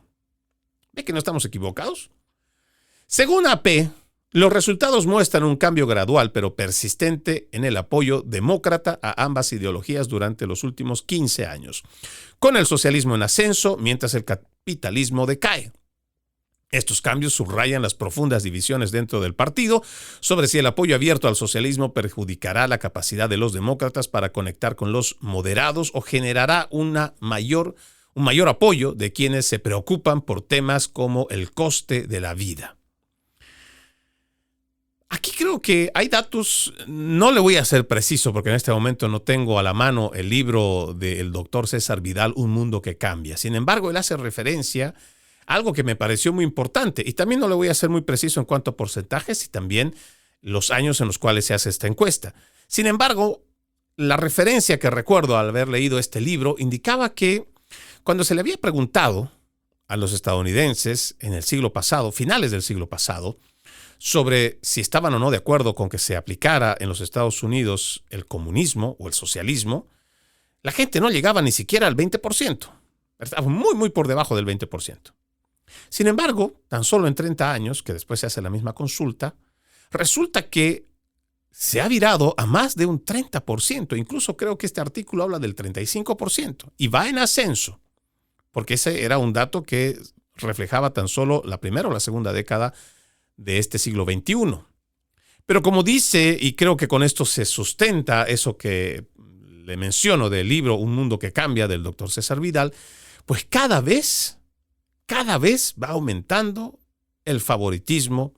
E: ¿Ve que no estamos equivocados? Según AP, los resultados muestran un cambio gradual pero persistente en el apoyo demócrata a ambas ideologías durante los últimos 15 años, con el socialismo en ascenso mientras el capitalismo decae. Estos cambios subrayan las profundas divisiones dentro del partido sobre si el apoyo abierto al socialismo perjudicará la capacidad de los demócratas para conectar con los moderados o generará un mayor apoyo de quienes se preocupan por temas como el coste de la vida. Aquí creo que hay datos, no le voy a ser preciso porque en este momento no tengo a la mano el libro del doctor César Vidal, Un mundo que cambia. Sin embargo, él hace referencia algo que me pareció muy importante, y también no le voy a ser muy preciso en cuanto a porcentajes y también los años en los cuales se hace esta encuesta. Sin embargo, la referencia que recuerdo al haber leído este libro indicaba que cuando se le había preguntado a los estadounidenses en el siglo pasado, finales del siglo pasado, sobre si estaban o no de acuerdo con que se aplicara en los Estados Unidos el comunismo o el socialismo, la gente no llegaba ni siquiera al 20%. Estaba muy por debajo del 20%. Sin embargo, tan solo en 30 años, que después se hace la misma consulta, resulta que se ha virado a más de un 30%. Incluso creo que este artículo habla del 35%. Y va en ascenso, porque ese era un dato que reflejaba tan solo la primera o la segunda década de este siglo XXI. Pero como dice, y creo que con esto se sustenta eso que le menciono del libro Un Mundo que Cambia del Dr. César Vidal, pues cada vez va aumentando el favoritismo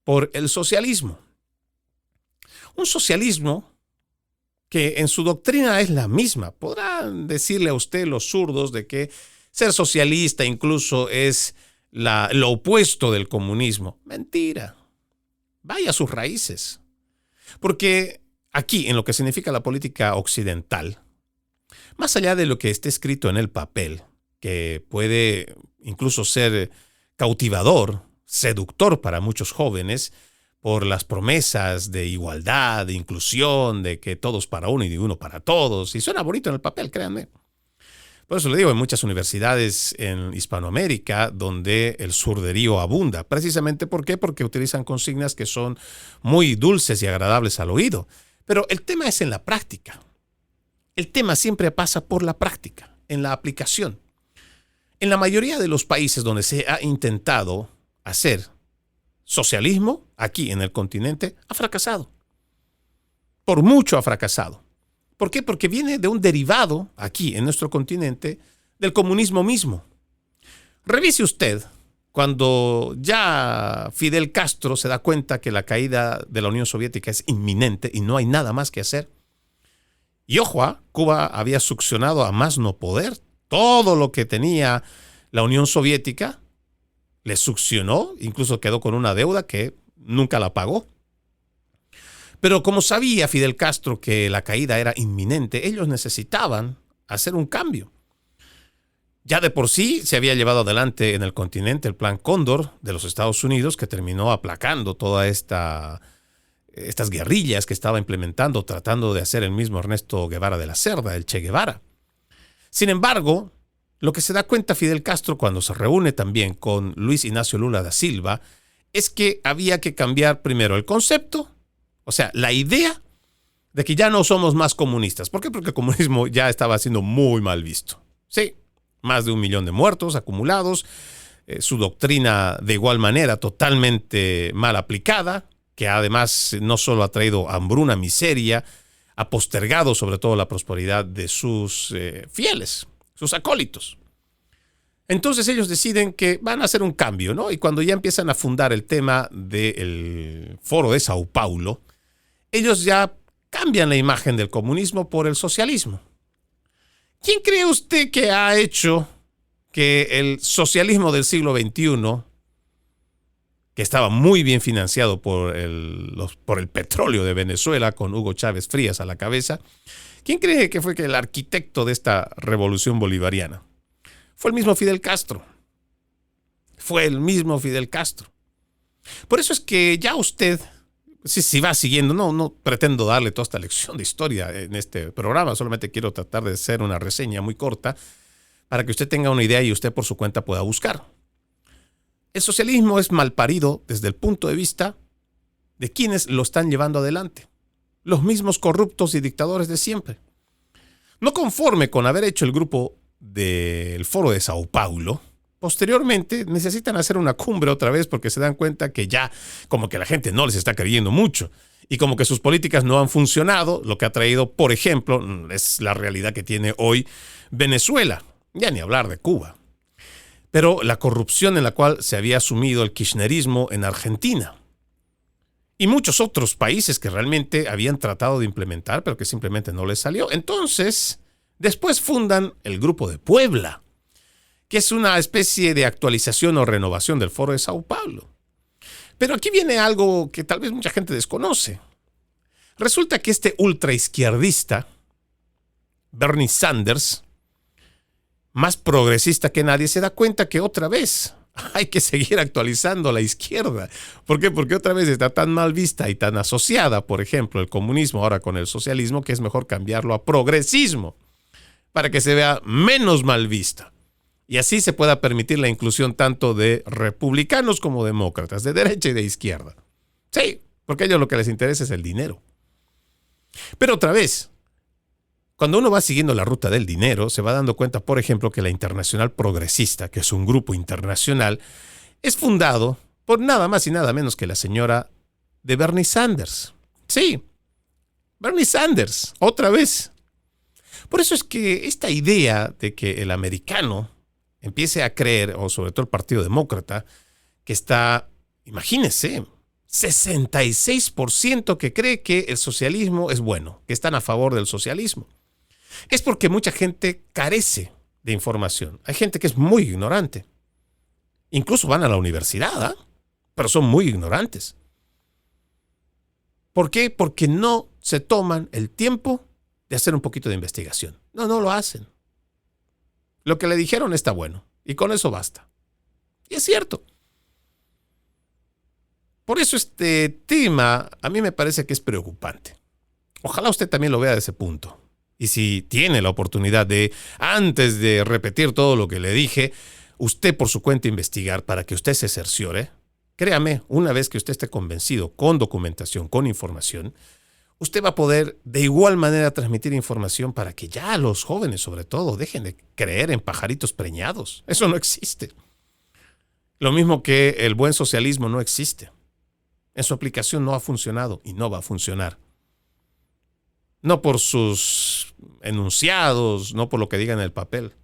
E: por el socialismo. Un socialismo que en su doctrina es la misma. Podrán decirle a usted los zurdos de que ser socialista incluso es lo opuesto del comunismo. Mentira. Vaya a sus raíces. Porque aquí, en lo que significa la política occidental, más allá de lo que esté escrito en el papel, que puede incluso ser cautivador, seductor para muchos jóvenes, por las promesas de igualdad, de inclusión, de que todos para uno y de uno para todos. Y suena bonito en el papel, créanme. Por eso le digo, en muchas universidades en Hispanoamérica, donde el zurderío abunda. Precisamente, ¿por qué? Porque utilizan consignas que son muy dulces y agradables al oído. Pero el tema es en la práctica. El tema siempre pasa por la práctica, en la aplicación. En la mayoría de los países donde se ha intentado hacer socialismo, aquí en el continente, ha fracasado. Por mucho ha fracasado. ¿Por qué? Porque viene de un derivado, aquí en nuestro continente, del comunismo mismo. Revise usted, cuando ya Fidel Castro se da cuenta que la caída de la Unión Soviética es inminente y no hay nada más que hacer. Y ojo, Cuba había succionado a más no poder. Todo lo que tenía la Unión Soviética le succionó, incluso quedó con una deuda que nunca la pagó. Pero como sabía Fidel Castro que la caída era inminente, ellos necesitaban hacer un cambio. Ya de por sí se había llevado adelante en el continente el Plan Cóndor de los Estados Unidos, que terminó aplacando todas estas guerrillas que estaba implementando, tratando de hacer el mismo Ernesto Guevara de la Cerda, el Che Guevara. Sin embargo, lo que se da cuenta Fidel Castro cuando se reúne también con Luis Ignacio Lula da Silva es que había que cambiar primero el concepto, o sea, la idea de que ya no somos más comunistas. ¿Por qué? Porque el comunismo ya estaba siendo muy mal visto. Sí, más de 1 millón de muertos acumulados, su doctrina de igual manera totalmente mal aplicada, que además no solo ha traído hambruna, miseria, ha postergado sobre todo la prosperidad de sus fieles, sus acólitos. Entonces ellos deciden que van a hacer un cambio, ¿no? Y cuando ya empiezan a fundar el tema del Foro de Sao Paulo, ellos ya cambian la imagen del comunismo por el socialismo. ¿Quién cree usted que ha hecho que el socialismo del siglo XXI, que estaba muy bien financiado por el petróleo de Venezuela, con Hugo Chávez Frías a la cabeza, quién cree que fue el arquitecto de esta revolución bolivariana? Fue el mismo Fidel Castro. Fue el mismo Fidel Castro. Por eso es que ya usted, si va siguiendo, no pretendo darle toda esta lección de historia en este programa, solamente quiero tratar de hacer una reseña muy corta para que usted tenga una idea y usted por su cuenta pueda buscar. El socialismo es malparido desde el punto de vista de quienes lo están llevando adelante. Los mismos corruptos y dictadores de siempre. No conforme con haber hecho el grupo del Foro de Sao Paulo, posteriormente necesitan hacer una cumbre otra vez porque se dan cuenta que ya como que la gente no les está creyendo mucho y como que sus políticas no han funcionado, lo que ha traído, por ejemplo, es la realidad que tiene hoy Venezuela, ya ni hablar de Cuba. Pero la corrupción en la cual se había asumido el kirchnerismo en Argentina y muchos otros países que realmente habían tratado de implementar, pero que simplemente no les salió. Entonces, después fundan el Grupo de Puebla, que es una especie de actualización o renovación del Foro de Sao Paulo. Pero aquí viene algo que tal vez mucha gente desconoce. Resulta que este ultraizquierdista, Bernie Sanders, más progresista que nadie, se da cuenta que otra vez hay que seguir actualizando la izquierda. ¿Por qué? Porque otra vez está tan mal vista y tan asociada, por ejemplo, el comunismo ahora con el socialismo, que es mejor cambiarlo a progresismo para que se vea menos mal vista. Y así se pueda permitir la inclusión tanto de republicanos como demócratas, de derecha y de izquierda. Sí, porque a ellos lo que les interesa es el dinero. Pero otra vez, cuando uno va siguiendo la ruta del dinero, se va dando cuenta, por ejemplo, que la Internacional Progresista, que es un grupo internacional, es fundado por nada más y nada menos que la señora de Bernie Sanders. Sí, Bernie Sanders, otra vez. Por eso es que esta idea de que el americano empiece a creer, o sobre todo el Partido Demócrata, que está, imagínense, 66% que cree que el socialismo es bueno, que están a favor del socialismo. Es porque mucha gente carece de información. Hay gente que es muy ignorante. Incluso van a la universidad, pero son muy ignorantes. ¿Por qué? Porque no se toman el tiempo de hacer un poquito de investigación. No lo hacen. Lo que le dijeron está bueno, y con eso basta. Y es cierto. Por eso este tema a mí me parece que es preocupante. Ojalá usted también lo vea de ese punto. Y si tiene la oportunidad de, antes de repetir todo lo que le dije, usted por su cuenta investigar para que usted se cerciore, créame, una vez que usted esté convencido con documentación, con información, usted va a poder de igual manera transmitir información para que ya los jóvenes, sobre todo, dejen de creer en pajaritos preñados. Eso no existe. Lo mismo que el buen socialismo no existe. En su aplicación no ha funcionado y no va a funcionar. No por sus enunciados, no por lo que diga en el papel.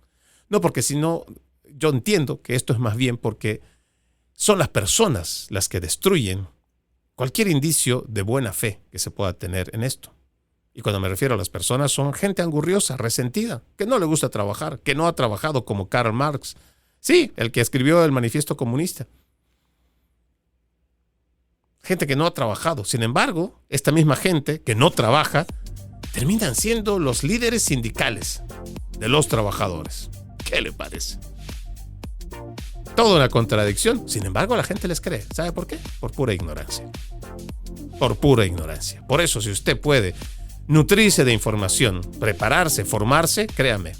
E: No, porque si no, yo entiendo que esto es más bien porque son las personas las que destruyen cualquier indicio de buena fe que se pueda tener en esto. Y cuando me refiero a las personas, son gente angurriosa, resentida, que no le gusta trabajar, que no ha trabajado como Karl Marx. Sí, el que escribió el Manifiesto Comunista. Gente que no ha trabajado. Sin embargo, esta misma gente que no trabaja terminan siendo los líderes sindicales de los trabajadores. ¿Qué le parece? Toda una contradicción. Sin embargo, a la gente les cree. ¿Sabe por qué? Por pura ignorancia. Por pura ignorancia. Por eso, si usted puede nutrirse de información, prepararse, formarse, créame,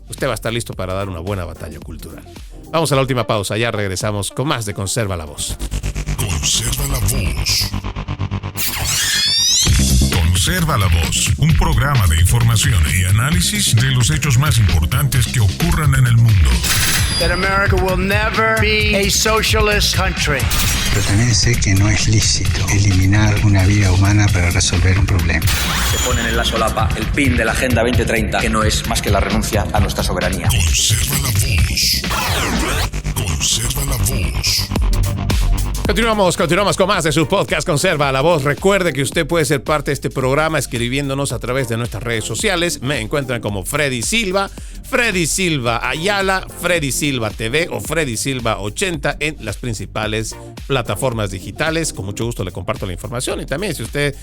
E: usted va a estar listo para dar una buena batalla cultural. Vamos a la última pausa. Ya regresamos con más de Conserva la Voz.
F: Conserva la Voz. Conserva la Voz, un programa de información y análisis de los hechos más importantes que ocurran en el mundo.
B: That America will never be a socialist country.
G: Pero también sé que no es lícito eliminar una vida humana para resolver un problema.
D: Se ponen en la solapa el PIN de la Agenda 2030, que no es más que la renuncia a nuestra soberanía.
F: Conserva la Voz. Conserva la Voz.
E: Continuamos con más de su podcast Conserva la Voz. Recuerde que usted puede ser parte de este programa escribiéndonos a través de nuestras redes sociales. Me encuentran como Freddy Silva Ayala, Freddy Silva TV o Freddy Silva 80 en las principales plataformas digitales. Con mucho gusto le comparto la información, y también si usted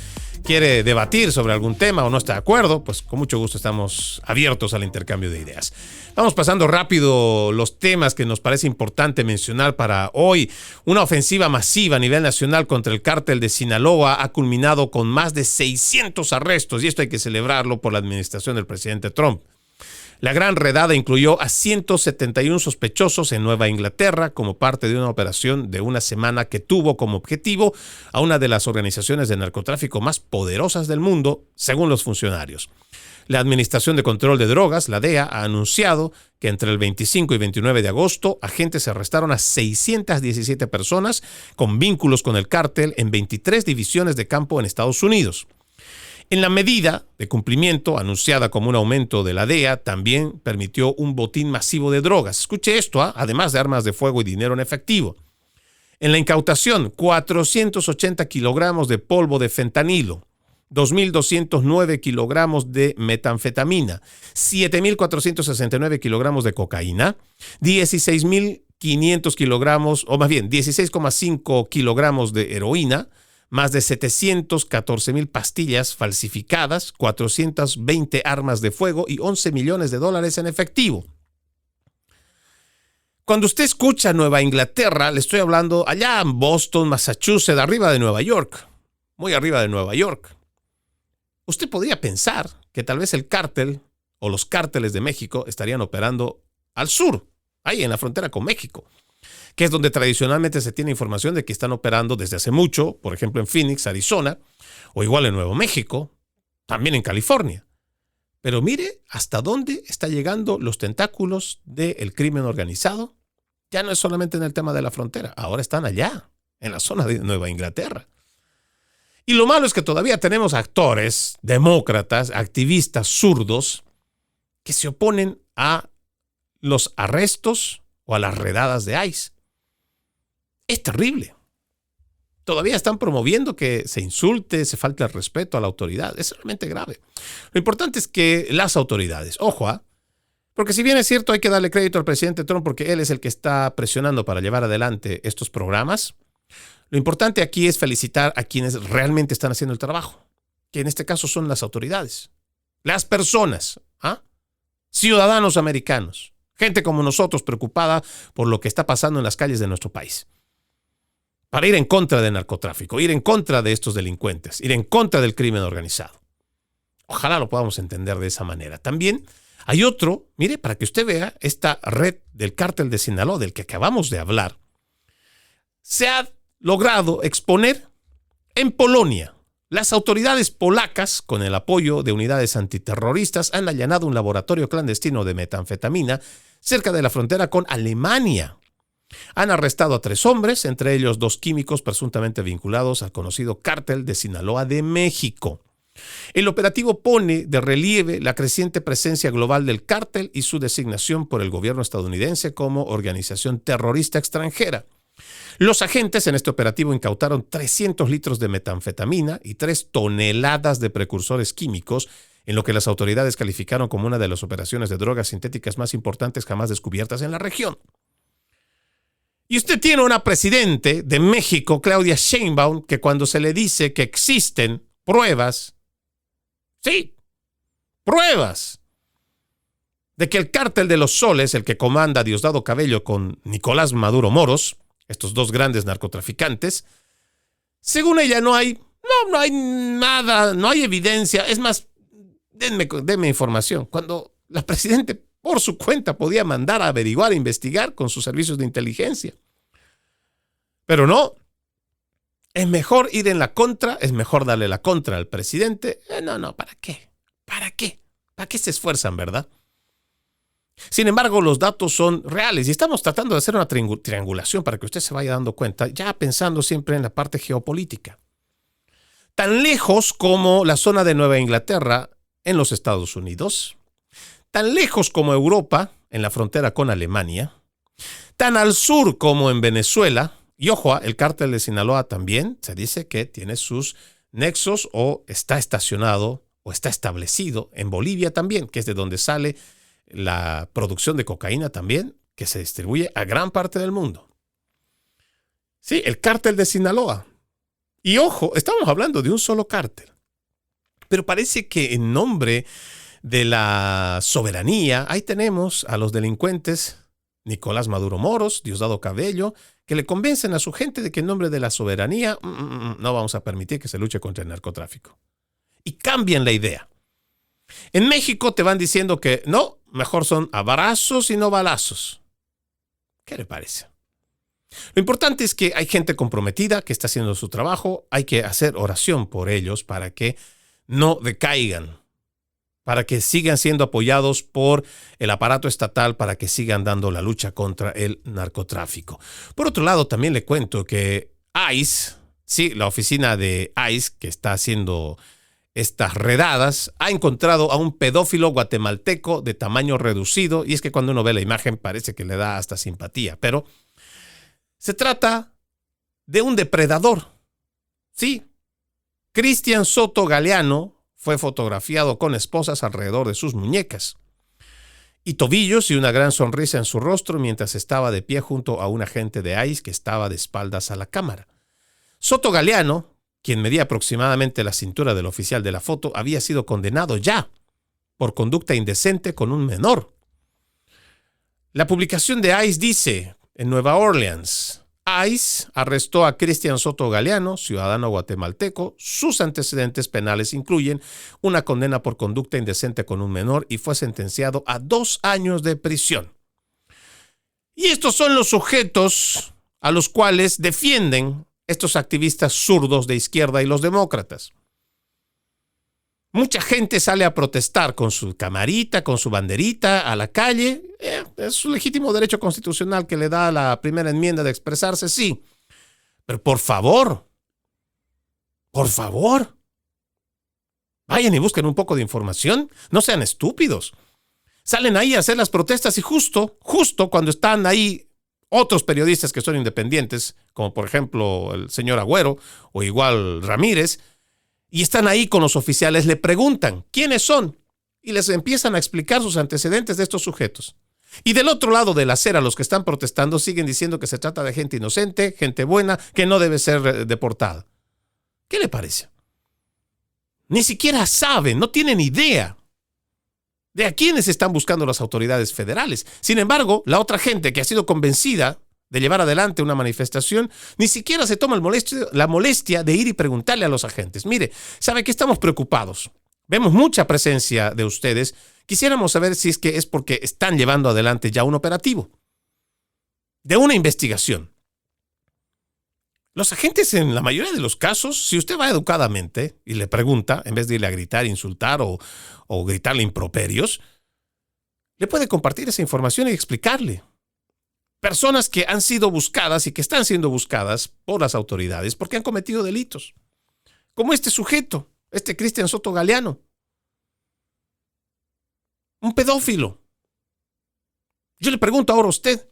E: quiere debatir sobre algún tema o no está de acuerdo, pues con mucho gusto estamos abiertos al intercambio de ideas. Vamos pasando rápido los temas que nos parece importante mencionar para hoy. Una ofensiva masiva a nivel nacional contra el cártel de Sinaloa ha culminado con más de 600 arrestos, y esto hay que celebrarlo por la administración del presidente Trump. La gran redada incluyó a 171 sospechosos en Nueva Inglaterra como parte de una operación de una semana que tuvo como objetivo a una de las organizaciones de narcotráfico más poderosas del mundo, según los funcionarios. La Administración de Control de Drogas, la DEA, ha anunciado que entre el 25 y 29 de agosto, agentes arrestaron a 617 personas con vínculos con el cártel en 23 divisiones de campo en Estados Unidos. En la medida de cumplimiento, anunciada como un aumento de la DEA, también permitió un botín masivo de drogas. Escuche esto, además de armas de fuego y dinero en efectivo. En la incautación, 480 kilogramos de polvo de fentanilo, 2.209 kilogramos de metanfetamina, 7.469 kilogramos de cocaína, 16.500 kilogramos, o más bien 16,5 kilogramos de heroína, más de 714,000 pastillas falsificadas, 420 armas de fuego y $11 millones en efectivo. Cuando usted escucha Nueva Inglaterra, le estoy hablando allá en Boston, Massachusetts, arriba de Nueva York, muy arriba de Nueva York. Usted podría pensar que tal vez el cártel o los cárteles de México estarían operando al sur, ahí en la frontera con México, que es donde tradicionalmente se tiene información de que están operando desde hace mucho, por ejemplo en Phoenix, Arizona, o igual en Nuevo México, también en California. Pero mire hasta dónde están llegando los tentáculos del crimen organizado. Ya no es solamente en el tema de la frontera, ahora están allá, en la zona de Nueva Inglaterra. Y lo malo es que todavía tenemos actores, demócratas, activistas zurdos, que se oponen a los arrestos o a las redadas de ICE. Es terrible. Todavía están promoviendo que se insulte, se falte el respeto a la autoridad. Es realmente grave. Lo importante es que las autoridades, ojo, porque si bien es cierto hay que darle crédito al presidente Trump porque él es el que está presionando para llevar adelante estos programas, lo importante aquí es felicitar a quienes realmente están haciendo el trabajo, que en este caso son las autoridades, las personas, ciudadanos americanos, gente como nosotros preocupada por lo que está pasando en las calles de nuestro país. Para ir en contra del narcotráfico, ir en contra de estos delincuentes, ir en contra del crimen organizado. Ojalá lo podamos entender de esa manera. También hay otro, mire, para que usted vea, esta red del cártel de Sinaloa, del que acabamos de hablar, se ha logrado exponer en Polonia. Las autoridades polacas, con el apoyo de unidades antiterroristas, han allanado un laboratorio clandestino de metanfetamina cerca de la frontera con Alemania. Han arrestado a 3 hombres, entre ellos 2 químicos presuntamente vinculados al conocido cártel de Sinaloa de México. El operativo pone de relieve la creciente presencia global del cártel y su designación por el gobierno estadounidense como organización terrorista extranjera. Los agentes en este operativo incautaron 300 litros de metanfetamina y 3 toneladas de precursores químicos, en lo que las autoridades calificaron como una de las operaciones de drogas sintéticas más importantes jamás descubiertas en la región. Y usted tiene una presidente de México, Claudia Sheinbaum, que cuando se le dice que existen pruebas, sí, pruebas, de que el cártel de los Soles, el que comanda Diosdado Cabello con Nicolás Maduro Moros, estos 2 grandes narcotraficantes, según ella no hay nada, no hay evidencia. Es más, denme información. Cuando la presidenta por su cuenta podía mandar a averiguar, a investigar con sus servicios de inteligencia. Pero no, es mejor ir en la contra, es mejor darle la contra al presidente. No, ¿para qué? ¿Para qué? ¿Para qué se esfuerzan, verdad? Sin embargo, los datos son reales y estamos tratando de hacer una triangulación para que usted se vaya dando cuenta, ya pensando siempre en la parte geopolítica. Tan lejos como la zona de Nueva Inglaterra en los Estados Unidos, tan lejos como Europa, en la frontera con Alemania, tan al sur como en Venezuela, y ojo, el cártel de Sinaloa también se dice que tiene sus nexos o está estacionado o está establecido en Bolivia también, que es de donde sale la producción de cocaína también, que se distribuye a gran parte del mundo. Sí, el cártel de Sinaloa. Y ojo, estamos hablando de un solo cártel. Pero parece que en nombre de la soberanía, ahí tenemos a los delincuentes Nicolás Maduro Moros, Diosdado Cabello, que le convencen a su gente de que en nombre de la soberanía no vamos a permitir que se luche contra el narcotráfico. Y cambian la idea. En México te van diciendo que no, mejor son abrazos y no balazos. ¿Qué le parece? Lo importante es que hay gente comprometida que está haciendo su trabajo, hay que hacer oración por ellos para que no decaigan, para que sigan siendo apoyados por el aparato estatal, para que sigan dando la lucha contra el narcotráfico. Por otro lado, también le cuento que ICE, sí, la oficina de ICE que está haciendo estas redadas, ha encontrado a un pedófilo guatemalteco de tamaño reducido, y es que cuando uno ve la imagen parece que le da hasta simpatía, pero se trata de un depredador. Sí, Cristian Soto Galeano fue fotografiado con esposas alrededor de sus muñecas y tobillos y una gran sonrisa en su rostro mientras estaba de pie junto a un agente de ICE que estaba de espaldas a la cámara. Soto Galeano, quien medía aproximadamente la cintura del oficial de la foto, había sido condenado ya por conducta indecente con un menor. La publicación de ICE dice, en Nueva Orleans, ICE arrestó a Cristian Soto Galeano, ciudadano guatemalteco. Sus antecedentes penales incluyen una condena por conducta indecente con un menor y fue sentenciado a 2 años de prisión. Y estos son los sujetos a los cuales defienden estos activistas zurdos de izquierda y los demócratas. Mucha gente sale a protestar con su camarita, con su banderita a la calle. Es su legítimo derecho constitucional que le da la primera enmienda de expresarse, sí. Pero por favor, vayan y busquen un poco de información. No sean estúpidos. Salen ahí a hacer las protestas y justo cuando están ahí otros periodistas que son independientes, como por ejemplo el señor Agüero o igual Ramírez, y están ahí con los oficiales, le preguntan quiénes son y les empiezan a explicar sus antecedentes de estos sujetos. Y del otro lado de la acera, los que están protestando siguen diciendo que se trata de gente inocente, gente buena, que no debe ser deportada. ¿Qué le parece? Ni siquiera saben, no tienen idea de a quiénes están buscando las autoridades federales. Sin embargo, la otra gente que ha sido convencida de llevar adelante una manifestación, ni siquiera se toma la molestia de ir y preguntarle a los agentes. Mire, ¿sabe que estamos preocupados? Vemos mucha presencia de ustedes. Quisiéramos saber si es porque están llevando adelante ya un operativo de una investigación. Los agentes, en la mayoría de los casos, si usted va educadamente y le pregunta, en vez de irle a gritar, insultar o gritarle improperios, le puede compartir esa información y explicarle. Personas que han sido buscadas y que están siendo buscadas por las autoridades porque han cometido delitos. Como este sujeto, este Cristian Soto Galeano. Un pedófilo. Yo le pregunto ahora a usted,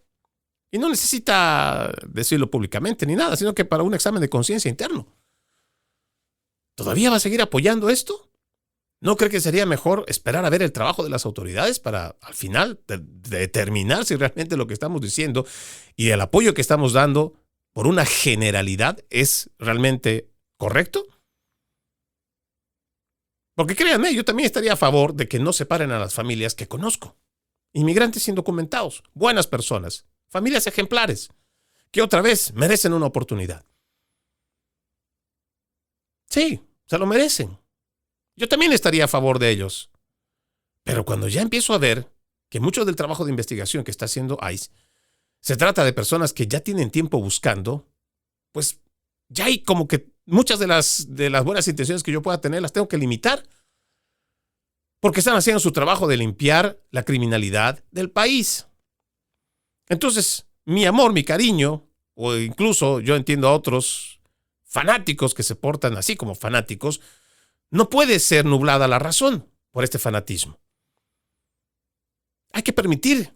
E: y no necesita decirlo públicamente ni nada, sino que para un examen de conciencia interno. ¿Todavía va a seguir apoyando esto? ¿No cree que sería mejor esperar a ver el trabajo de las autoridades para al final determinar si realmente lo que estamos diciendo y el apoyo que estamos dando por una generalidad es realmente correcto? Porque créanme, yo también estaría a favor de que no separen a las familias que conozco. Inmigrantes indocumentados, buenas personas, familias ejemplares, que otra vez merecen una oportunidad. Sí, se lo merecen. Yo también estaría a favor de ellos. Pero cuando ya empiezo a ver que mucho del trabajo de investigación que está haciendo ICE se trata de personas que ya tienen tiempo buscando, pues ya hay como que muchas de las buenas intenciones que yo pueda tener las tengo que limitar. Porque están haciendo su trabajo de limpiar la criminalidad del país. Entonces, mi amor, mi cariño, o incluso yo entiendo a otros fanáticos que se portan así como fanáticos, no puede ser nublada la razón por este fanatismo. Hay que permitir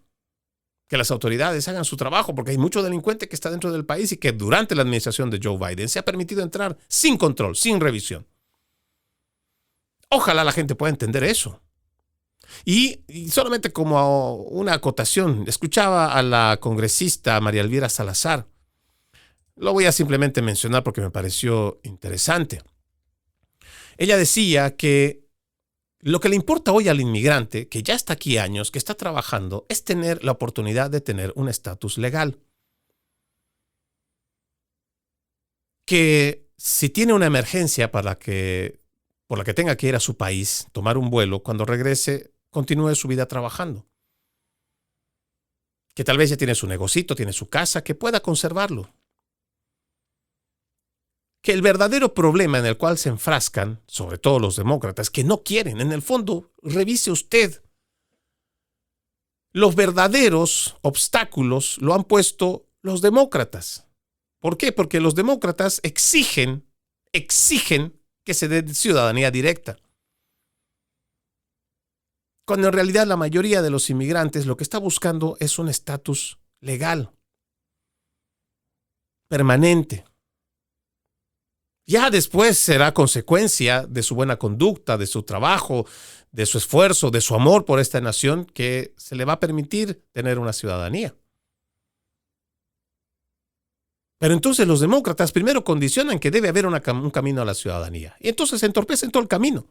E: que las autoridades hagan su trabajo porque hay mucho delincuente que está dentro del país y que durante la administración de Joe Biden se ha permitido entrar sin control, sin revisión. Ojalá la gente pueda entender eso. Y solamente como una acotación, escuchaba a la congresista María Elvira Salazar. Lo voy a simplemente mencionar porque me pareció interesante. Ella decía que lo que le importa hoy al inmigrante, que ya está aquí años, que está trabajando, es tener la oportunidad de tener un estatus legal. Que si tiene una emergencia por la que tenga que ir a su país, tomar un vuelo, cuando regrese, continúe su vida trabajando. Que tal vez ya tiene su negocito, tiene su casa, que pueda conservarlo. Que el verdadero problema en el cual se enfrascan, sobre todo los demócratas, que no quieren, en el fondo, revise usted. Los verdaderos obstáculos lo han puesto los demócratas. ¿Por qué? Porque los demócratas exigen que se dé ciudadanía directa. Cuando en realidad la mayoría de los inmigrantes lo que está buscando es un estatus legal, permanente. Ya después será consecuencia de su buena conducta, de su trabajo, de su esfuerzo, de su amor por esta nación que se le va a permitir tener una ciudadanía. Pero entonces los demócratas primero condicionan que debe haber un camino a la ciudadanía. Y entonces se entorpecen todo el camino.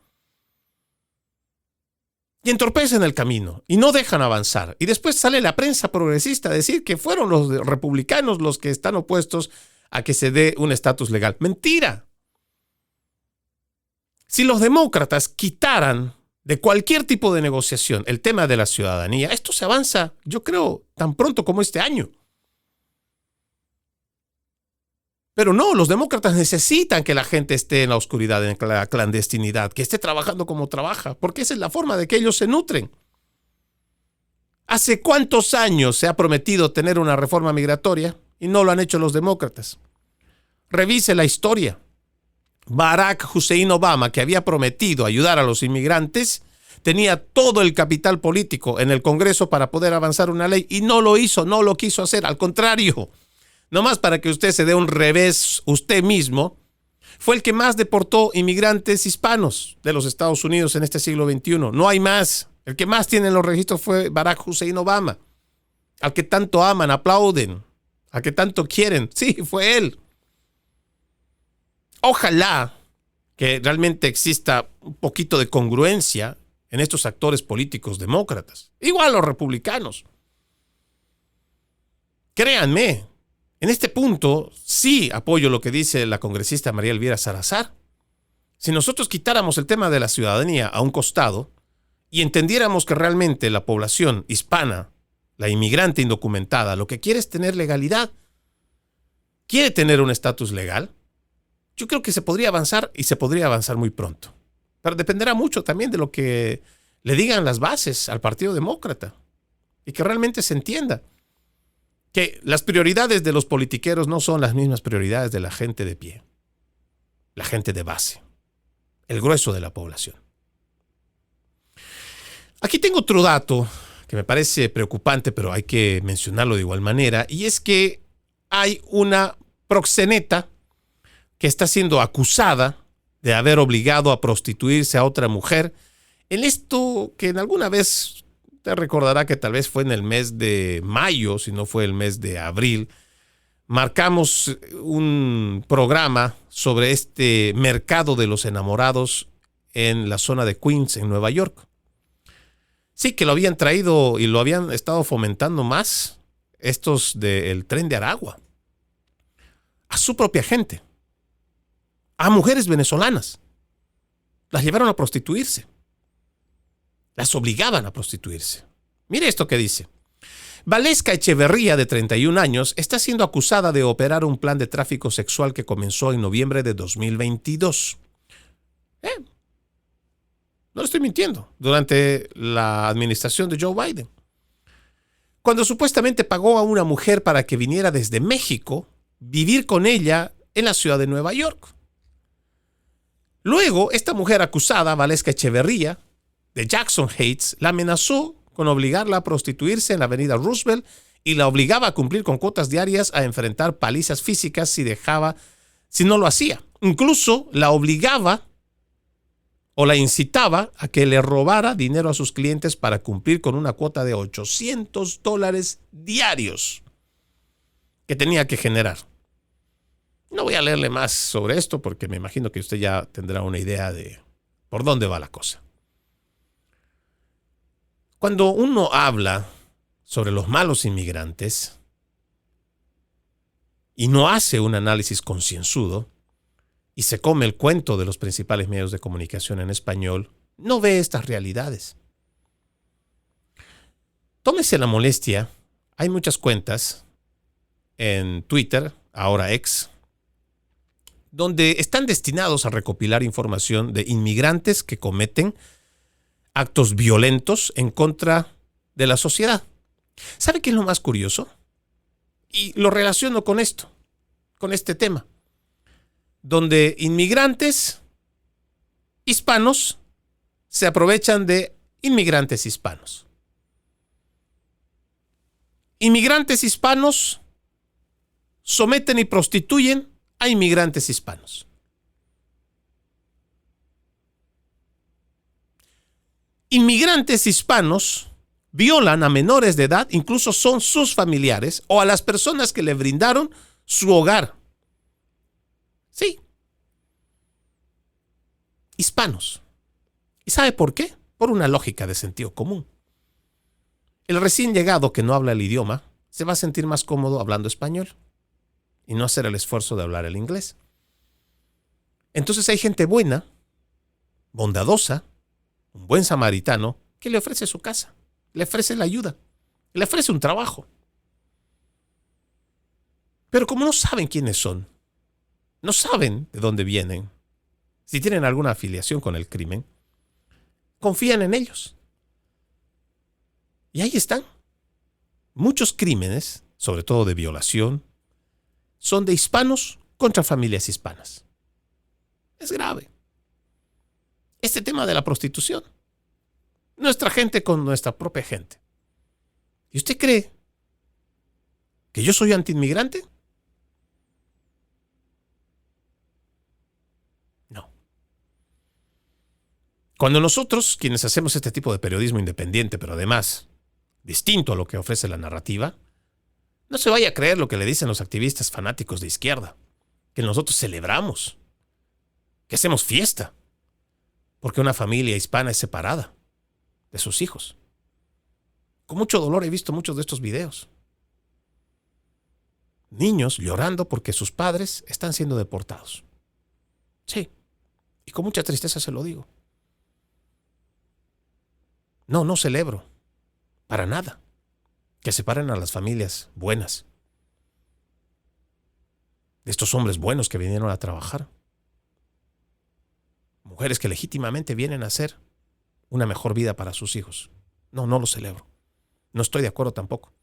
E: Y entorpecen el camino y no dejan avanzar. Y después sale la prensa progresista a decir que fueron los republicanos los que están opuestos a que se dé un estatus legal. ¡Mentira! Si los demócratas quitaran de cualquier tipo de negociación el tema de la ciudadanía, esto se avanza, yo creo, tan pronto como este año. Pero no, los demócratas necesitan que la gente esté en la oscuridad, en la clandestinidad, que esté trabajando como trabaja, porque esa es la forma de que ellos se nutren. ¿Hace cuántos años se ha prometido tener una reforma migratoria y no lo han hecho los demócratas? Revise la historia. Barack Hussein Obama, que había prometido ayudar a los inmigrantes, tenía todo el capital político en el Congreso para poder avanzar una ley y no lo hizo, no lo quiso hacer. Al contrario, nomás para que usted se dé un revés usted mismo, fue el que más deportó inmigrantes hispanos de los Estados Unidos en este siglo XXI. No hay más. El que más tiene en los registros fue Barack Hussein Obama, al que tanto aman, aplauden, al que tanto quieren. Sí, fue él. Ojalá que realmente exista un poquito de congruencia en estos actores políticos demócratas. Igual los republicanos. Créanme, en este punto sí apoyo lo que dice la congresista María Elvira Salazar. Si nosotros quitáramos el tema de la ciudadanía a un costado y entendiéramos que realmente la población hispana, la inmigrante indocumentada, lo que quiere es tener legalidad, quiere tener un estatus legal, yo creo que se podría avanzar y se podría avanzar muy pronto. Pero dependerá mucho también de lo que le digan las bases al Partido Demócrata y que realmente se entienda que las prioridades de los politiqueros no son las mismas prioridades de la gente de pie, la gente de base, el grueso de la población. Aquí tengo otro dato que me parece preocupante, pero hay que mencionarlo de igual manera, y es que hay una proxeneta que está siendo acusada de haber obligado a prostituirse a otra mujer en esto que en alguna vez te recordará que tal vez fue en el mes de mayo, si no fue el mes de abril, marcamos un programa sobre este mercado de los enamorados en la zona de Queens, en Nueva York. Sí, que lo habían traído y lo habían estado fomentando más estos del Tren de Aragua, a su propia gente, a mujeres venezolanas. Las llevaron a prostituirse. Las obligaban a prostituirse. Mire esto que dice. Valesca Echeverría, de 31 años, está siendo acusada de operar un plan de tráfico sexual que comenzó en noviembre de 2022. No le estoy mintiendo. Durante la administración de Joe Biden. Cuando supuestamente pagó a una mujer para que viniera desde México, vivir con ella en la ciudad de Nueva York. Luego, esta mujer acusada, Valesca Echeverría, de Jackson Heights, la amenazó con obligarla a prostituirse en la avenida Roosevelt y la obligaba a cumplir con cuotas diarias a enfrentar palizas físicas si no lo hacía. Incluso la obligaba o la incitaba a que le robara dinero a sus clientes para cumplir con una cuota de $800 diarios que tenía que generar. No voy a leerle más sobre esto porque me imagino que usted ya tendrá una idea de por dónde va la cosa. Cuando uno habla sobre los malos inmigrantes y no hace un análisis concienzudo y se come el cuento de los principales medios de comunicación en español, no ve estas realidades. Tómese la molestia. Hay muchas cuentas en Twitter, ahora X, donde están destinados a recopilar información de inmigrantes que cometen actos violentos en contra de la sociedad. ¿Sabe qué es lo más curioso? Y lo relaciono con esto, con este tema, donde inmigrantes hispanos se aprovechan de inmigrantes hispanos. Inmigrantes hispanos someten y prostituyen a inmigrantes hispanos. Inmigrantes hispanos violan a menores de edad, incluso son sus familiares o a las personas que le brindaron su hogar. Sí. Hispanos. ¿Y sabe por qué? Por una lógica de sentido común. El recién llegado que no habla el idioma se va a sentir más cómodo hablando español y no hacer el esfuerzo de hablar el inglés. Entonces hay gente buena, bondadosa, un buen samaritano que le ofrece su casa, le ofrece la ayuda, le ofrece un trabajo. Pero como no saben quiénes son, no saben de dónde vienen, si tienen alguna afiliación con el crimen, confían en ellos. Y ahí están. Muchos crímenes, sobre todo de violación, son de hispanos contra familias hispanas. Es grave. Este tema de la prostitución. nuestra gente con nuestra propia gente. ¿Y usted cree que yo soy antiinmigrante? No. Cuando nosotros, quienes hacemos este tipo de periodismo independiente, pero además distinto a lo que ofrece la narrativa, no se vaya a creer lo que le dicen los activistas fanáticos de izquierda, que nosotros celebramos, que hacemos fiesta, porque una familia hispana es separada de sus hijos. Con mucho dolor he visto muchos de estos videos. Niños llorando porque sus padres están siendo deportados. Sí, y con mucha tristeza se lo digo. No celebro, para nada, que separen a las familias buenas, de estos hombres buenos que vinieron a trabajar. Mujeres que legítimamente vienen a hacer una mejor vida para sus hijos. No lo celebro. No estoy de acuerdo tampoco.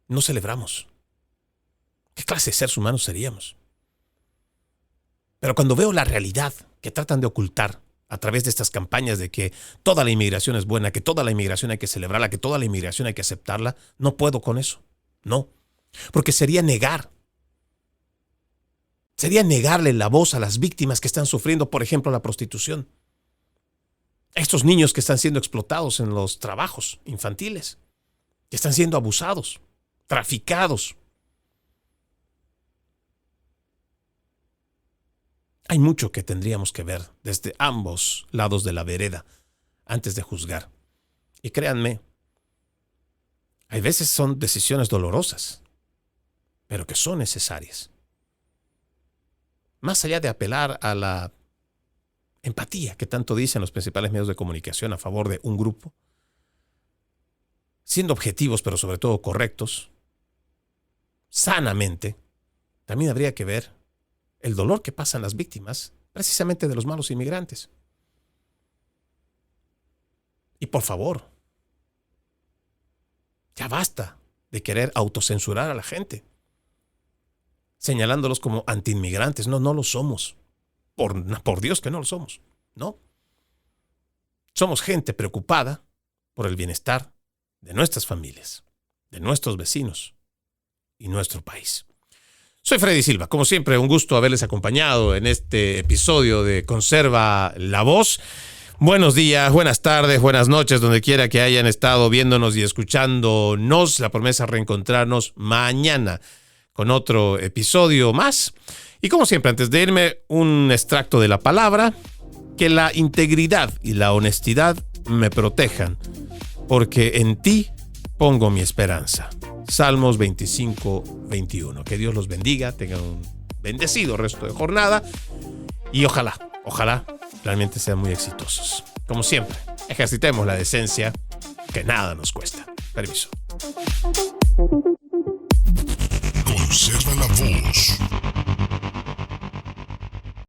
E: No celebramos. ¿Qué clase de seres humanos seríamos? Pero cuando veo la realidad que tratan de ocultar a través de estas campañas de que toda la inmigración es buena, que toda la inmigración hay que celebrarla, que toda la inmigración hay que aceptarla, no puedo con eso. No. Porque sería negar. Sería negarle la voz a las víctimas que están sufriendo, por ejemplo, la prostitución. Estos niños que están siendo explotados en los trabajos infantiles, que están siendo abusados, traficados. Hay mucho que tendríamos que ver desde ambos lados de la vereda antes de juzgar. Y créanme, hay veces son decisiones dolorosas, pero que son necesarias. Más allá de apelar a la empatía que tanto dicen los principales medios de comunicación a favor de un grupo, siendo objetivos pero sobre todo correctos, sanamente, también habría que ver el dolor que pasan las víctimas precisamente de los malos inmigrantes. Y por favor, ya basta de querer autocensurar a la gente, señalándolos como antiinmigrantes. No lo somos. Por Dios que no lo somos. No. Somos gente preocupada por el bienestar de nuestras familias, de nuestros vecinos y nuestro país. Soy Freddy Silva. Como siempre, un gusto haberles acompañado en este episodio de Conserva la Voz. Buenos días, buenas tardes, buenas noches, donde quiera que hayan estado viéndonos y escuchándonos. La promesa es reencontrarnos mañana con otro episodio más. Y como siempre, antes de irme, un extracto de la palabra: que la integridad y la honestidad me protejan, porque en ti pongo mi esperanza. Salmos 25-21. Que Dios los bendiga, tengan un bendecido resto de jornada y ojalá realmente sean muy exitosos. Como siempre, ejercitemos la decencia, que nada nos cuesta. Permiso.